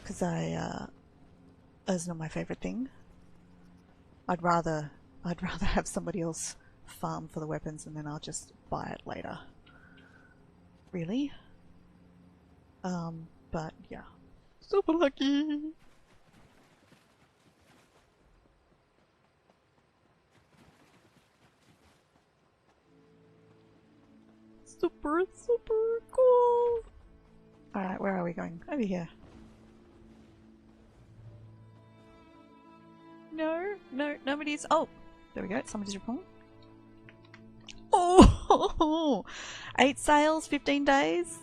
S1: that's not my favorite thing. I'd rather have somebody else farm for the weapons and then I'll just buy it later. Really? But yeah. Super lucky! Super cool! Alright, where are we going? Over here. No, nobody's... Oh! There we go, somebody's replying. Oh! 8 sales, 15 days?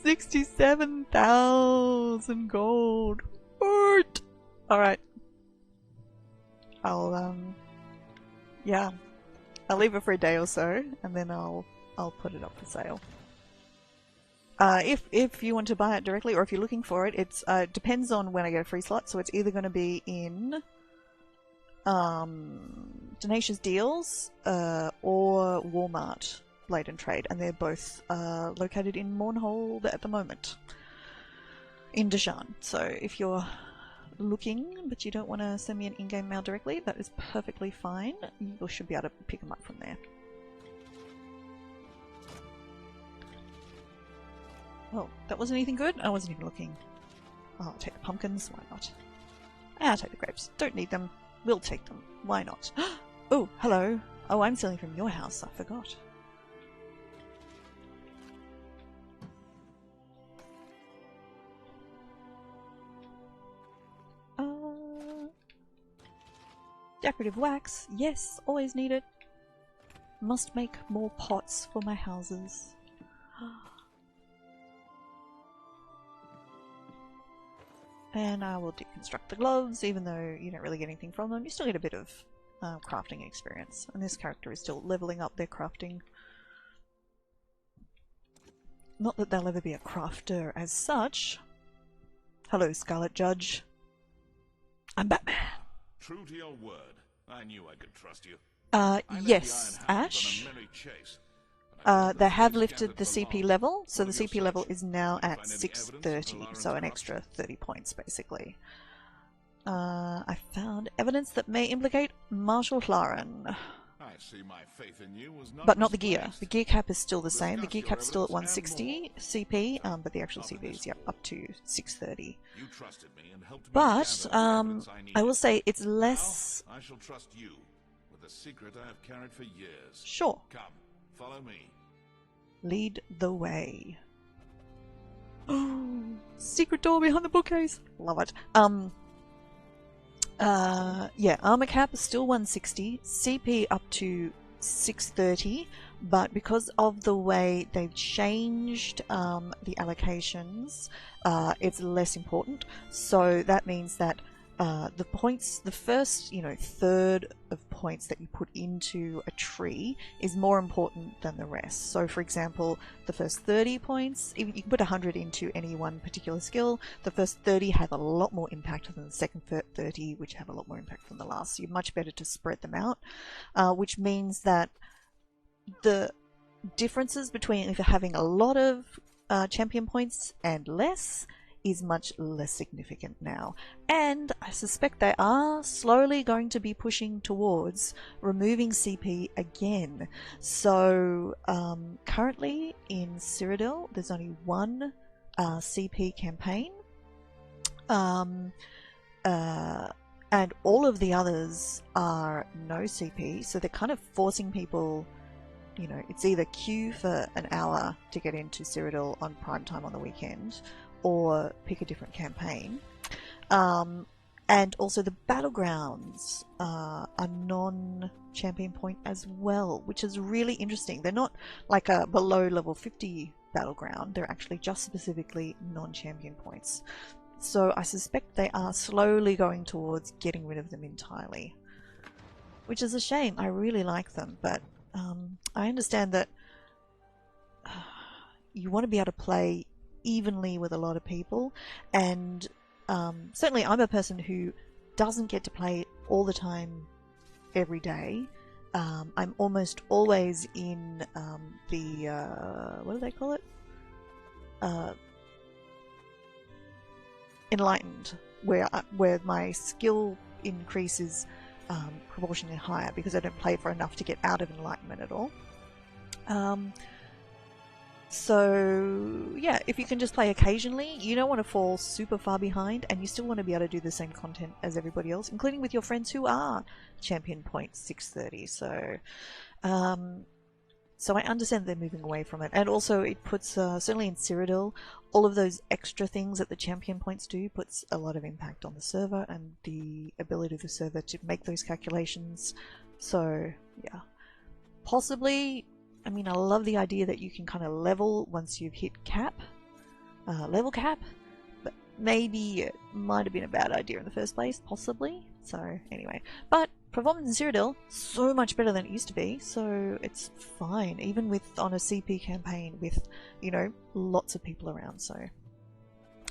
S1: 67,000 gold! What? Alright. Yeah. I'll leave it for a day or so, and then I'll put it up for sale. If you want to buy it directly, or if you're looking for it, it's depends on when I get a free slot, so it's either going to be in Tenacious Deals or Walmart Blade and Trade, and they're both located in Mournhold at the moment in Deshan. So if you're looking but you don't want to send me an in-game mail directly, that is perfectly fine. You should be able to pick them up from there. Well, that wasn't anything good. I wasn't even looking. I'll take the pumpkins. Why not? I'll take the grapes. Don't need them. We'll take them. Why not? Oh, hello. Oh, I'm selling from your house. I forgot. Decorative wax. Yes, always need it. Must make more pots for my houses. And I will deconstruct the gloves, even though you don't really get anything from them. You still get a bit of crafting experience, and this character is still leveling up their crafting. Not that they'll ever be a crafter as such. Hello, Scarlet Judge. I'm Batman.
S12: True to your word. I knew I could trust you.
S1: Yes, Ash. They have lifted the CP level, so the CP level is now at 630, so an extra 30 points basically. I found evidence that may implicate Marshal Hlaren.
S12: I see my faith in you was not
S1: But not the gear.
S12: misplaced.
S1: The gear cap is still the same. The gear cap's still at 160 CP, but the actual CP is up to 630.
S12: You trusted me and helped me
S1: But
S12: gather the evidence I needed.
S1: I will say it's less.
S12: Now, I shall trust you with a secret I have carried for years.
S1: Sure.
S12: Come, follow me.
S1: Lead the way. Oh, secret door behind the bookcase. Love it. Yeah, armor cap is still 160, CP up to 630, but because of the way they've changed the allocations, it's less important. So that means that the points, the first, third of points that you put into a tree is more important than the rest. So for example, the first 30 points, you can put 100 into any one particular skill. The first 30 have a lot more impact than the second 30, which have a lot more impact than the last. So you're much better to spread them out, which means that the differences between if you're having a lot of champion points and less is much less significant now. And I suspect they are slowly going to be pushing towards removing CP again. So currently in Cyrodiil there's only one CP campaign, and all of the others are no CP, so they're kind of forcing people, it's either queue for an hour to get into Cyrodiil on prime time on the weekend, or pick a different campaign. And also the battlegrounds are non-champion point as well, which is really interesting. They're not like a below level 50 battleground, they're actually just specifically non-champion points. So I suspect they are slowly going towards getting rid of them entirely, which is a shame. I really like them, but I understand that you want to be able to play evenly with a lot of people, and certainly I'm a person who doesn't get to play all the time every day. I'm almost always in the what do they call it? Enlightened, where my skill increases proportionally higher because I don't play for enough to get out of enlightenment at all. So yeah, if you can just play occasionally, you don't want to fall super far behind, and you still want to be able to do the same content as everybody else, including with your friends who are champion point 630. So I understand they're moving away from it, and also it puts certainly in Cyrodiil, all of those extra things that the champion points do puts a lot of impact on the server and the ability of the server to make those calculations. So yeah, possibly. I mean, I love the idea that you can kind of level once you've hit level cap, but maybe it might have been a bad idea in the first place, possibly. So anyway, but performance in Cyrodiil, so much better than it used to be, so it's fine, even on a CP campaign with, lots of people around, so.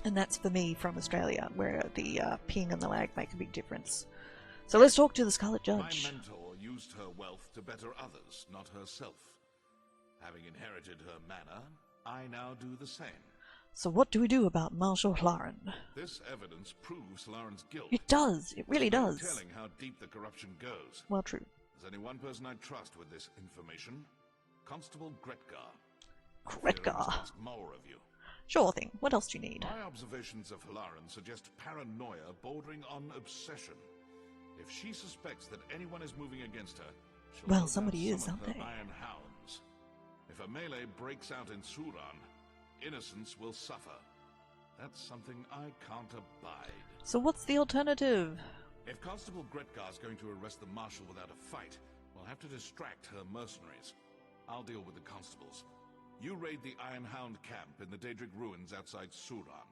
S1: And that's for me from Australia, where the ping and the lag make a big difference. So let's talk to the Scarlet Judge.
S12: My mentor used her wealth to better others, not herself. Having inherited her manor, I now do the same.
S1: So what do we do about Marshal Hlaren?
S12: This evidence proves Hlaren's guilt.
S1: It does. It really does.
S12: No telling how deep the corruption goes.
S1: Well, true.
S12: There's only one person I trust with this information. Constable Gretgar.
S1: Gretgar.
S12: Ask more of you.
S1: Sure thing. What else do you need?
S12: My observations of Hlaren suggest paranoia bordering on obsession. If she suspects that anyone is moving against her, she'll
S1: somebody is, aren't they?
S12: Iron Hounds. If a melee breaks out in Suran, innocents will suffer. That's something I can't abide.
S1: So what's the alternative?
S12: If Constable Gretgar's going to arrest the Marshal without a fight, we'll have to distract her mercenaries. I'll deal with the constables. You raid the Iron Hound camp in the Daedric ruins outside Suran.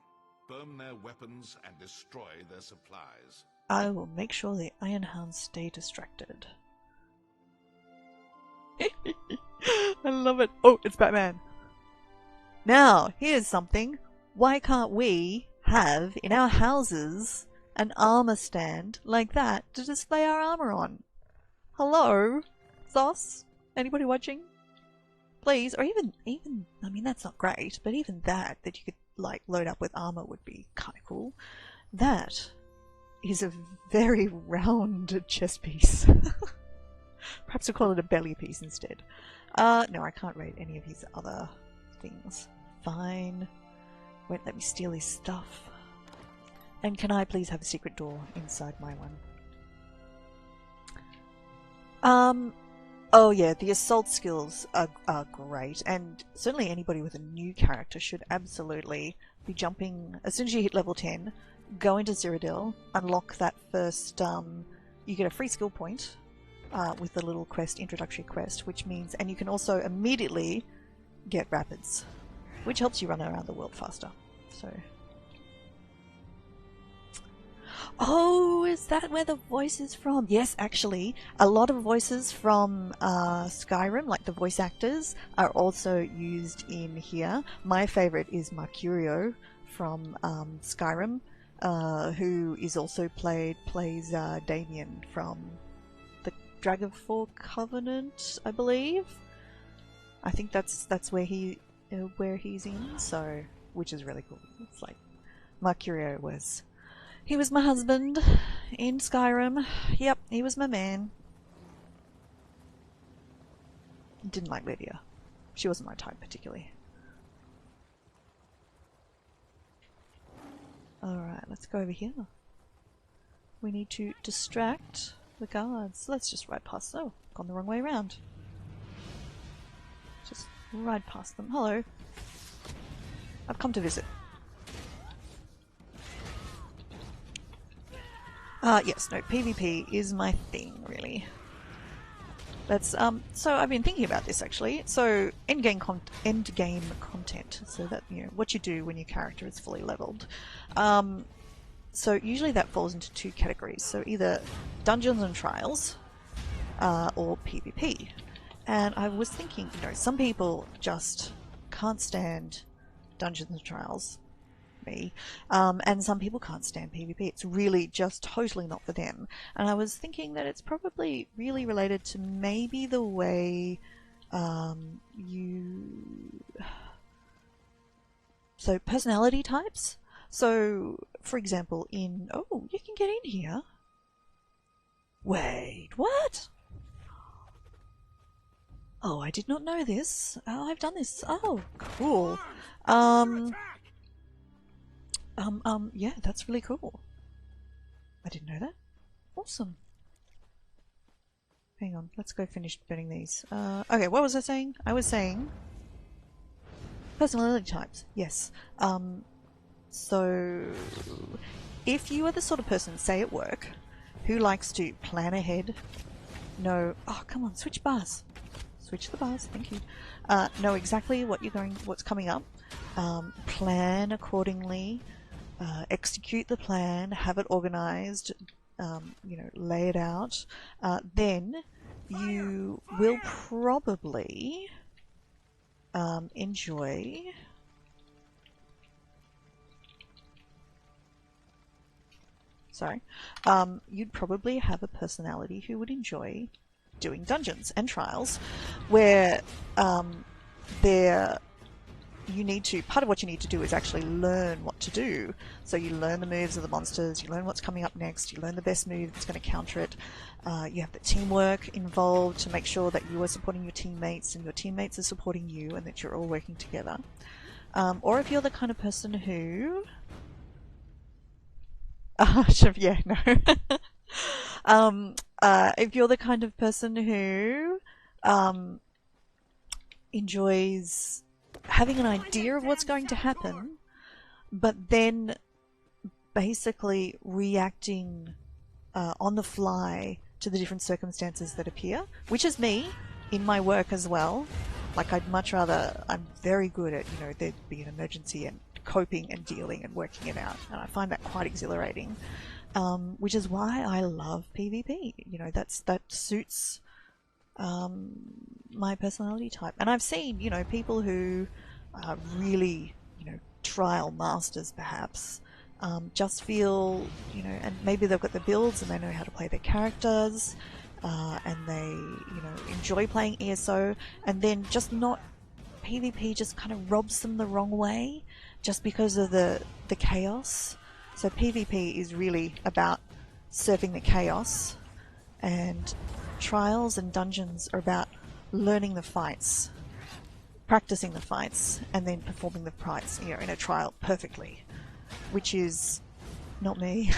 S12: Burn their weapons and destroy their supplies.
S1: I will make sure the Iron Hounds stay distracted. I love it. Oh, it's Batman. Now, here's something. Why can't we have in our houses an armor stand like that to display our armor on? Hello? sauce? Anybody watching? Please, or even, I mean, that's not great, but even that you could, like, load up with armor would be kind of cool. That is a very round chest piece. Perhaps we'll call it a belly piece instead. No, I can't rate any of his other things. Fine. Won't let me steal his stuff. And can I please have a secret door inside my one? Oh yeah, the assault skills are great, and certainly anybody with a new character should absolutely be jumping, as soon as you hit level 10, go into Cyrodiil, unlock that first, you get a free skill point with the little quest, introductory quest, which means, and you can also immediately get rapids, which helps you run around the world faster, so... Oh, is that where the voice is from? Yes, actually, a lot of voices from Skyrim, like the voice actors, are also used in here. My favourite is Mercurio from Skyrim, who is also plays Damien from the Dragonfall Covenant, I believe. I think that's where he's in, so which is really cool. It's like Mercurio was. He was my husband in Skyrim. Yep, he was my man. Didn't like Lydia. She wasn't my type particularly. Alright, let's go over here. We need to distract the guards. Let's just ride past. Oh, gone the wrong way around. Just ride past them. Hello. I've come to visit. Yes, no, PvP is my thing, really. That's, so I've been thinking about this, actually. So, endgame content, so that, you know, what you do when your character is fully leveled. So, usually that falls into two categories. So, either Dungeons and Trials, or PvP. And I was thinking, you know, some people just can't stand Dungeons and Trials. Me. And some people can't stand PvP. It's really just totally not for them. And I was thinking that it's probably really related to maybe the way so personality types. So for example in oh, you can get in here. Wait, what? Oh, I did not know this. Oh, I've done this. Oh, cool. Yeah, that's really cool. I didn't know that. Awesome. Hang on, let's go finish burning these. Okay, what was I saying? I was saying personality types, yes. So if you are the sort of person, say at work, who likes to plan ahead, know, oh come on, switch bars. Switch the bars, thank you. Know exactly what's coming up, plan accordingly, execute the plan, have it organized, you know, lay it out, then you will probably enjoy you'd probably have a personality who would enjoy doing dungeons and trials where part of what you need to do is actually learn what to do. So you learn the moves of the monsters, you learn what's coming up next, you learn the best move that's going to counter it. You have the teamwork involved to make sure that you are supporting your teammates and your teammates are supporting you and that you're all working together. Or if you're the kind of person who... yeah, no. If you're the kind of person who enjoys having an idea of what's going to happen, but then basically reacting on the fly to the different circumstances that appear, which is me in my work as well. Like I'd much rather, I'm very good at, you know, there'd be an emergency and coping and dealing and working it out, and I find that quite exhilarating, which is why I love PvP. You know, that suits my personality type. And I've seen, you know, people who are really, you know, trial masters perhaps, just feel, you know, and maybe they've got the builds and they know how to play their characters, and they, you know, enjoy playing ESO, and then just not PvP just kind of rubs them the wrong way just because of the chaos. So PvP is really about surfing the chaos, and trials and dungeons are about learning the fights, practicing the fights, and then performing the fights, you know, in a trial perfectly, which is not me.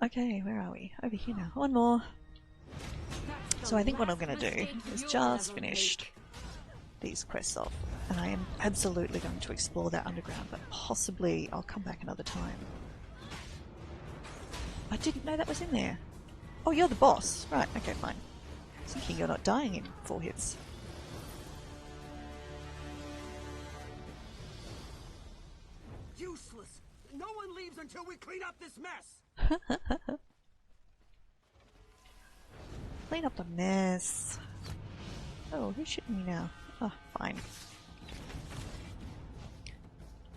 S1: Okay, where are we? Over here now. One more. So I think what I'm going to do is just finish these quests off, and I am absolutely going to explore that underground, but possibly I'll come back another time. I didn't know that was in there. Oh, you're the boss. Right, okay, fine. I was thinking you're not dying in 4 hits.
S14: Useless! No one leaves until we clean up this mess!
S1: Clean up the mess. Oh, who's shooting me now? Oh, fine.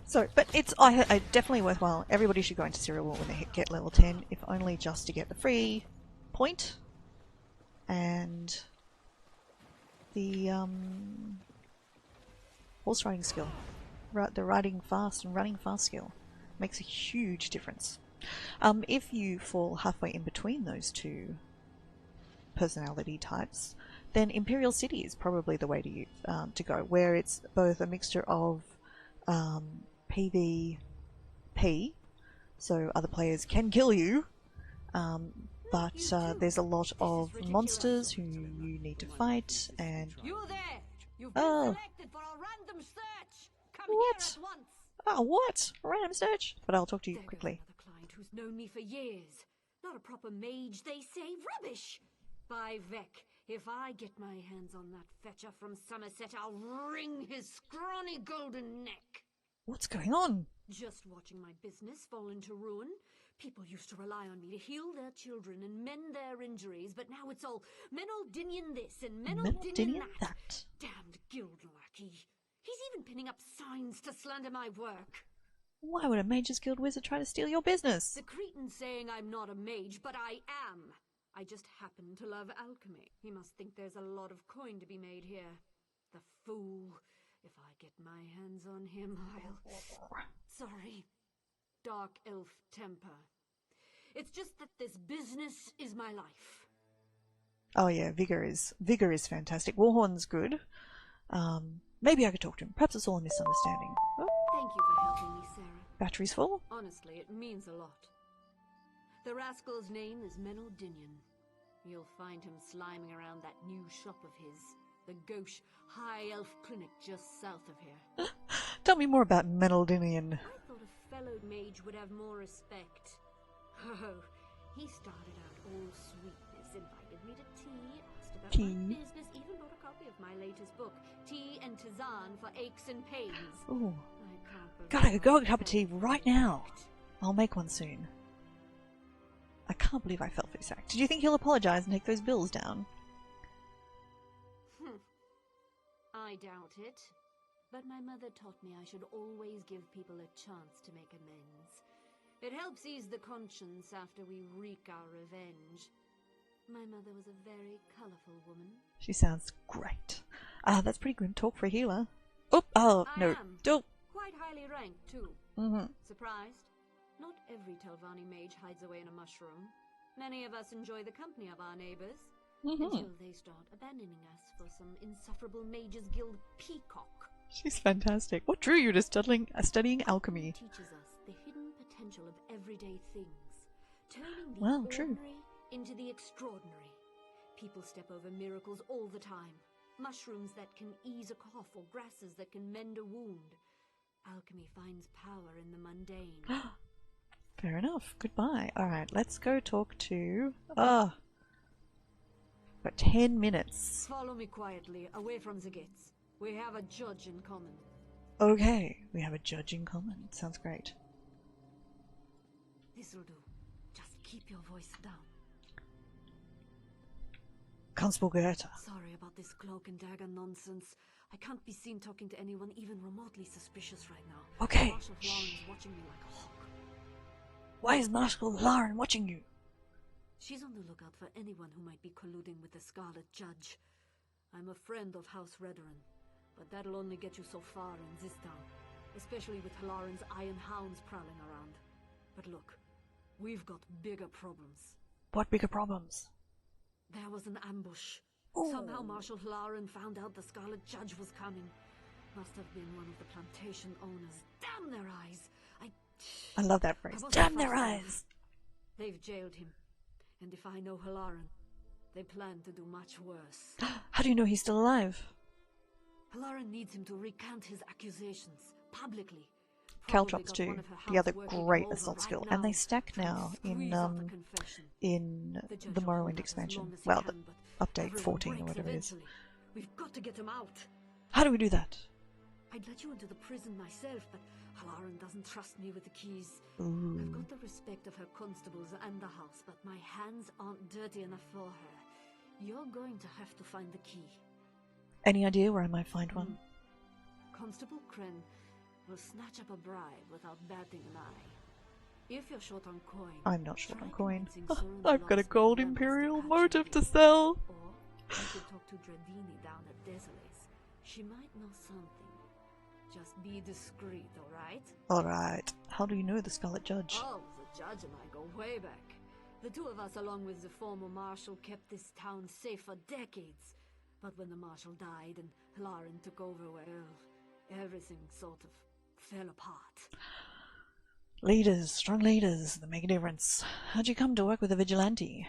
S1: So, but it's I definitely worthwhile. Everybody should go into Serial War when they get level 10, if only just to get the free point and the horse riding skill. The riding fast and running fast skill makes a huge difference. If you fall halfway in between those two personality types, then Imperial City is probably the way to go, where it's both a mixture of PvP, so other players can kill you, but there's a lot of monsters who you need to fight, and
S5: You there! You've been selected for a random search. Come here at once.
S1: Oh, what? A random search? But I'll talk to you quickly.
S2: Another client who's known me for years. Not a proper mage, they say. Rubbish! By Vec, if I get my hands on that fetcher from Somerset, I'll wring his scrawny golden neck.
S1: What's going on?
S2: Just watching my business fall into ruin. People used to rely on me to heal their children and mend their injuries, but now it's all Menaldinian this and Menaldinian that. Damned guild lackey. He's even pinning up signs to slander my work.
S1: Why would a Mages Guild wizard try to steal your business?
S2: The Cretan's saying I'm not a mage, but I am. I just happen to love alchemy. He must think there's a lot of coin to be made here. The fool. If I get my hands on him, I'll... Sorry. Dark elf temper. It's just that this business is my life.
S1: Oh yeah, Vigor is fantastic. Warhorn's good. Maybe I could talk to him. Perhaps it's all a misunderstanding. Oh.
S2: Thank you for helping me, Sarah.
S1: Battery's full?
S2: Honestly, it means a lot. The rascal's name is Menaldinian. You'll find him sliming around that new shop of his, the Gauche High Elf Clinic just south of here.
S1: Tell me more about Menaldinian.
S2: I thought a fellow mage would have more respect. Oh, he started out all sweetness, invited me to tea, asked about my business, even bought a copy of my latest book, Tea and Tisane for Aches and Pains.
S1: Ooh.
S2: I can't
S1: Gotta go get a cup of tea right now. I'll make one soon. I can't believe I fell for this act. Did you think he'll apologise and take those bills down?
S2: I doubt it. But my mother taught me I should always give people a chance to make amends. It helps ease the conscience after we wreak our revenge. My mother was a very colourful woman.
S1: She sounds great. That's pretty good talk for a healer. Oh, no. Don't.
S2: Quite highly ranked, too. Surprised? Not every Telvanni mage hides away in a mushroom. Many of us enjoy the company of our neighbours. Until they start abandoning us for some insufferable Mages Guild peacock.
S1: She's fantastic. What drew you to studying alchemy?
S2: It teaches us the hidden potential of everyday things, turning the ordinary into the extraordinary. People step over miracles all the time. Mushrooms that can ease a cough or grasses that can mend a wound. Alchemy finds power in the mundane.
S1: Fair enough. Goodbye. Alright, let's go talk to... Got 10 minutes.
S2: Follow me quietly, away from the gates. We have a judge in common.
S1: Okay, we have a judge in common. Sounds great.
S2: This'll do. Just keep your voice down.
S1: Constable Goethe.
S2: Sorry about this cloak and dagger nonsense. I can't be seen talking to anyone even remotely suspicious right now.
S1: Okay.
S2: Marshal Lauren's watching me like a hawk.
S1: Why is Marshal Lauren watching you?
S2: She's on the lookout for anyone who might be colluding with the Scarlet Judge. I'm a friend of House Redoran, but that'll only get you so far in this town, especially with Halaran's Iron Hounds prowling around. But look, we've got bigger problems.
S1: What bigger problems?
S2: There was an ambush.
S1: Ooh.
S2: Somehow Marshal Halaran found out the Scarlet Judge was coming. Must have been one of the plantation owners. Damn their eyes!
S1: I love that phrase. Damn their eyes!
S2: They've jailed him. And if I know Halaran, they plan to do much worse.
S1: How do you know he's still alive?
S2: Halaran needs him to recant his accusations, publicly.
S1: Caltrops too, the other great assault skill, and they stack now in the Morrowind expansion. Well, the update 14 or whatever it is.
S2: We've got to get him out.
S1: How do we do that?
S2: I'd let you into the prison myself, but Halaran doesn't trust me with the keys.
S1: Ooh.
S2: I've got the respect of her constables and the house, but my hands aren't dirty enough for her. You're going to have to find the key.
S1: Any idea where I might find one?
S2: Constable Kren will snatch up a bribe without batting an eye. If you're short on coin,
S1: I'm not short on coin. I've got a gold imperial motive to sell.
S2: Or you could talk to Dredini down at Desolace. She might know something. Just be discreet, alright?
S1: Alright. How do you know the Scarlet Judge?
S2: Oh, the judge and I go way back. The two of us, along with the former marshal, kept this town safe for decades. But when the marshal died and Halaran took over, well, everything sort of fell apart.
S1: Leaders, strong leaders, that make a difference. How'd you come to work with a vigilante?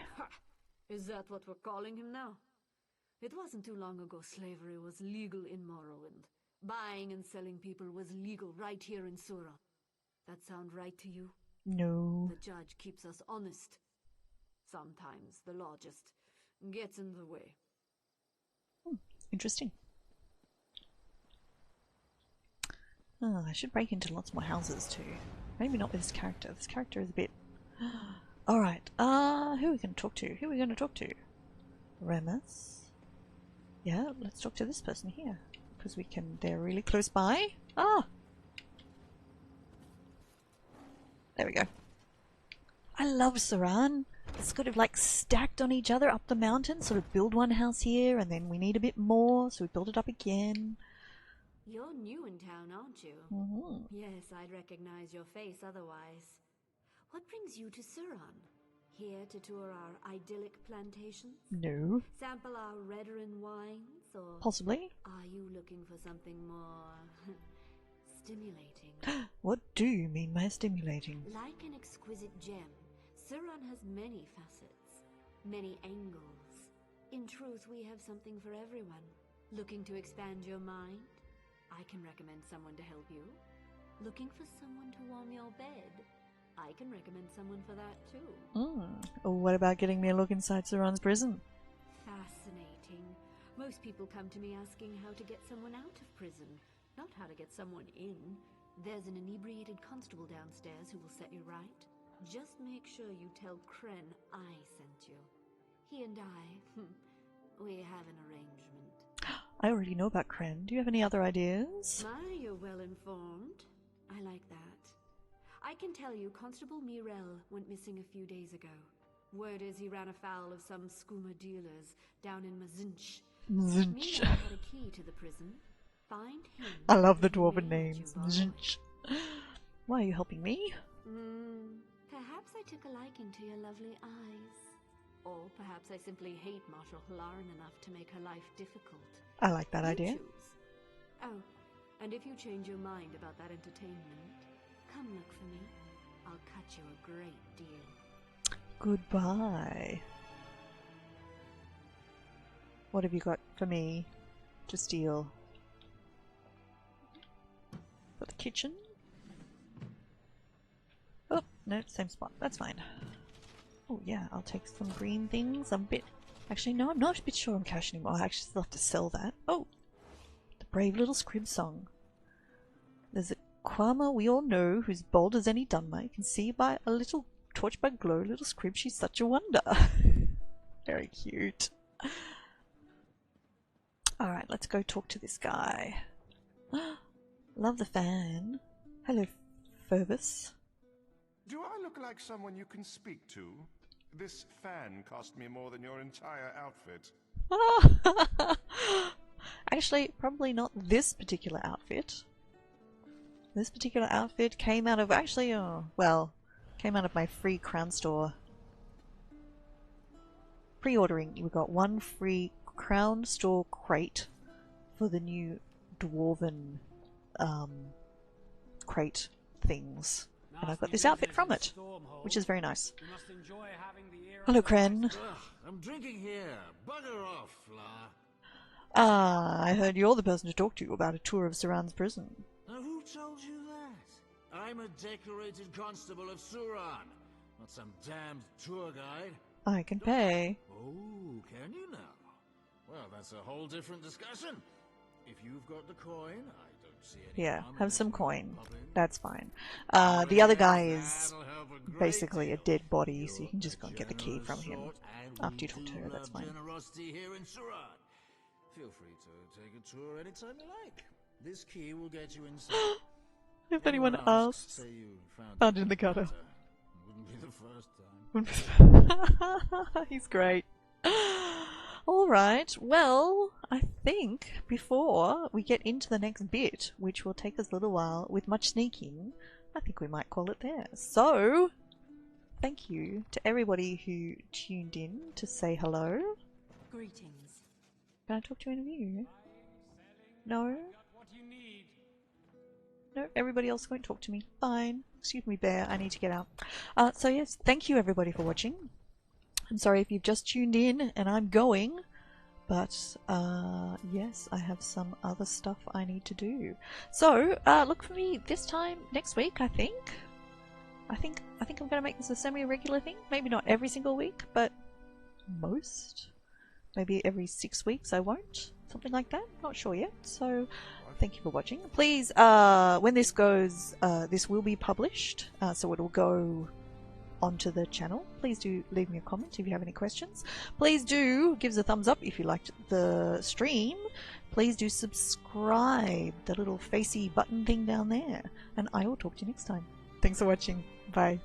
S2: Is that what we're calling him now? It wasn't too long ago slavery was legal in Morrowind. Buying and selling people was legal right here in Sura. That sound right to you?
S1: No.
S2: The judge keeps us honest. Sometimes the law just gets in the way.
S1: Interesting. Oh, I should break into lots more houses too. Maybe not with this character. This character is a bit... Alright, who are we going to talk to? Who are we going to talk to? Remus? Yeah, let's talk to this person here. Because we can... They're really close by. Ah! There we go. I love Saran. It's sort of like stacked on each other up the mountain. Sort of build one house here and then we need a bit more, so we build it up again.
S2: You're new in town, aren't you?
S1: Mm-hmm.
S2: Yes, I'd recognize your face otherwise. What brings you to Suran? Here to tour our idyllic plantations?
S1: No.
S2: Sample our Redoran wines, or...
S1: Possibly.
S2: Are you looking for something more... stimulating?
S1: What do you mean by stimulating?
S2: Like an exquisite gem, Suran has many facets, many angles. In truth, we have something for everyone. Looking to expand your mind? I can recommend someone to help you. Looking for someone to warm your bed? I can recommend someone for that too.
S1: What about getting me a look inside Saran's prison?
S2: Fascinating. Most people come to me asking how to get someone out of prison, not how to get someone in. There's an inebriated constable downstairs who will set you right. Just make sure you tell Kren I sent you. He and I, we have an arrangement.
S1: I already know about Kren. Do you have any other ideas?
S2: My, you're well informed. I like that. I can tell you Constable Mirel went missing a few days ago. Word is he ran afoul of some skooma dealers down in Mazinch.
S1: Zinch.
S2: Mirel had a key to the prison. Find him.
S1: I love the dwarven names. Zinch. Why are you helping me?
S2: Perhaps I took a liking to your lovely eyes. Or perhaps I simply hate Marshal Halaran enough to make her life difficult.
S1: I like that
S2: You
S1: idea.
S2: choose. Oh, and if you change your mind about that entertainment, come look for me. I'll cut you a great deal.
S1: Goodbye. What have you got for me to steal? For the kitchen? Oh, no, same spot. That's fine. Oh yeah, I'll take some green things. I'm a bit... Actually, no, I'm not a bit sure on cash anymore. I actually still have to sell that. Oh! The brave little Scrib song. There's a Kwama we all know, who's bold as any Dunmer. You can see by a little torch by glow, little Scrib, she's such a wonder. Very cute. Alright, let's go talk to this guy. Love the fan. Hello, Fervus.
S15: Do I look like someone you can speak to? This fan cost me more than your entire outfit.
S1: Actually, probably not this particular outfit. This particular outfit came out of, actually, came out of my free Crown Store. Pre-ordering, we got one free Crown Store crate for the new Dwarven crate things. And I've got this outfit from it, which is very nice. Hello, Kren.
S10: I'm drinking here. Bugger off, Fla.
S1: Ah, I heard you're the person to talk to about a tour of Saran's prison.
S10: Now, who told you that? I'm a decorated constable of Suran, not some damned tour guide.
S1: I can pay.
S10: Oh, can you now? Well, that's a whole different discussion. If you've got the coin, I don't see any
S1: Yeah,
S10: harm in
S1: have some
S10: it.
S1: coin. That's fine. The other guy is basically a dead body, so you can just go and get the key from him after you talk to her. That's fine.
S10: Generosity here in Suran. Feel free to take a tour anytime you like. This key will get you inside.
S1: If anyone asks,
S10: say you
S1: found it in the gutter.
S10: Wouldn't be the first time.
S1: He's great. Alright, well, I think before we get into the next bit, which will take us a little while with much sneaking, I think we might call it there. So, thank you to everybody who tuned in to say hello.
S13: Greetings.
S1: Can I talk to any of you? No? No, everybody else won't talk to me. Fine. Excuse me, Bear, I need to get out. So yes, thank you everybody for watching. I'm sorry if you've just tuned in and I'm going, but yes, I have some other stuff I need to do. So look for me this time next week. I think I'm going to make this a semi-regular thing. Maybe not every single week, but most. Maybe every 6 weeks I won't. Something like that. Not sure yet. So thank you for watching. Please, when this goes, this will be published, so it will go onto the channel. Please do leave me a comment if you have any questions. Please do give us a thumbs up if you liked the stream. Please do subscribe, the little facey button thing down there. And I will talk to you next time. Thanks for watching. Bye.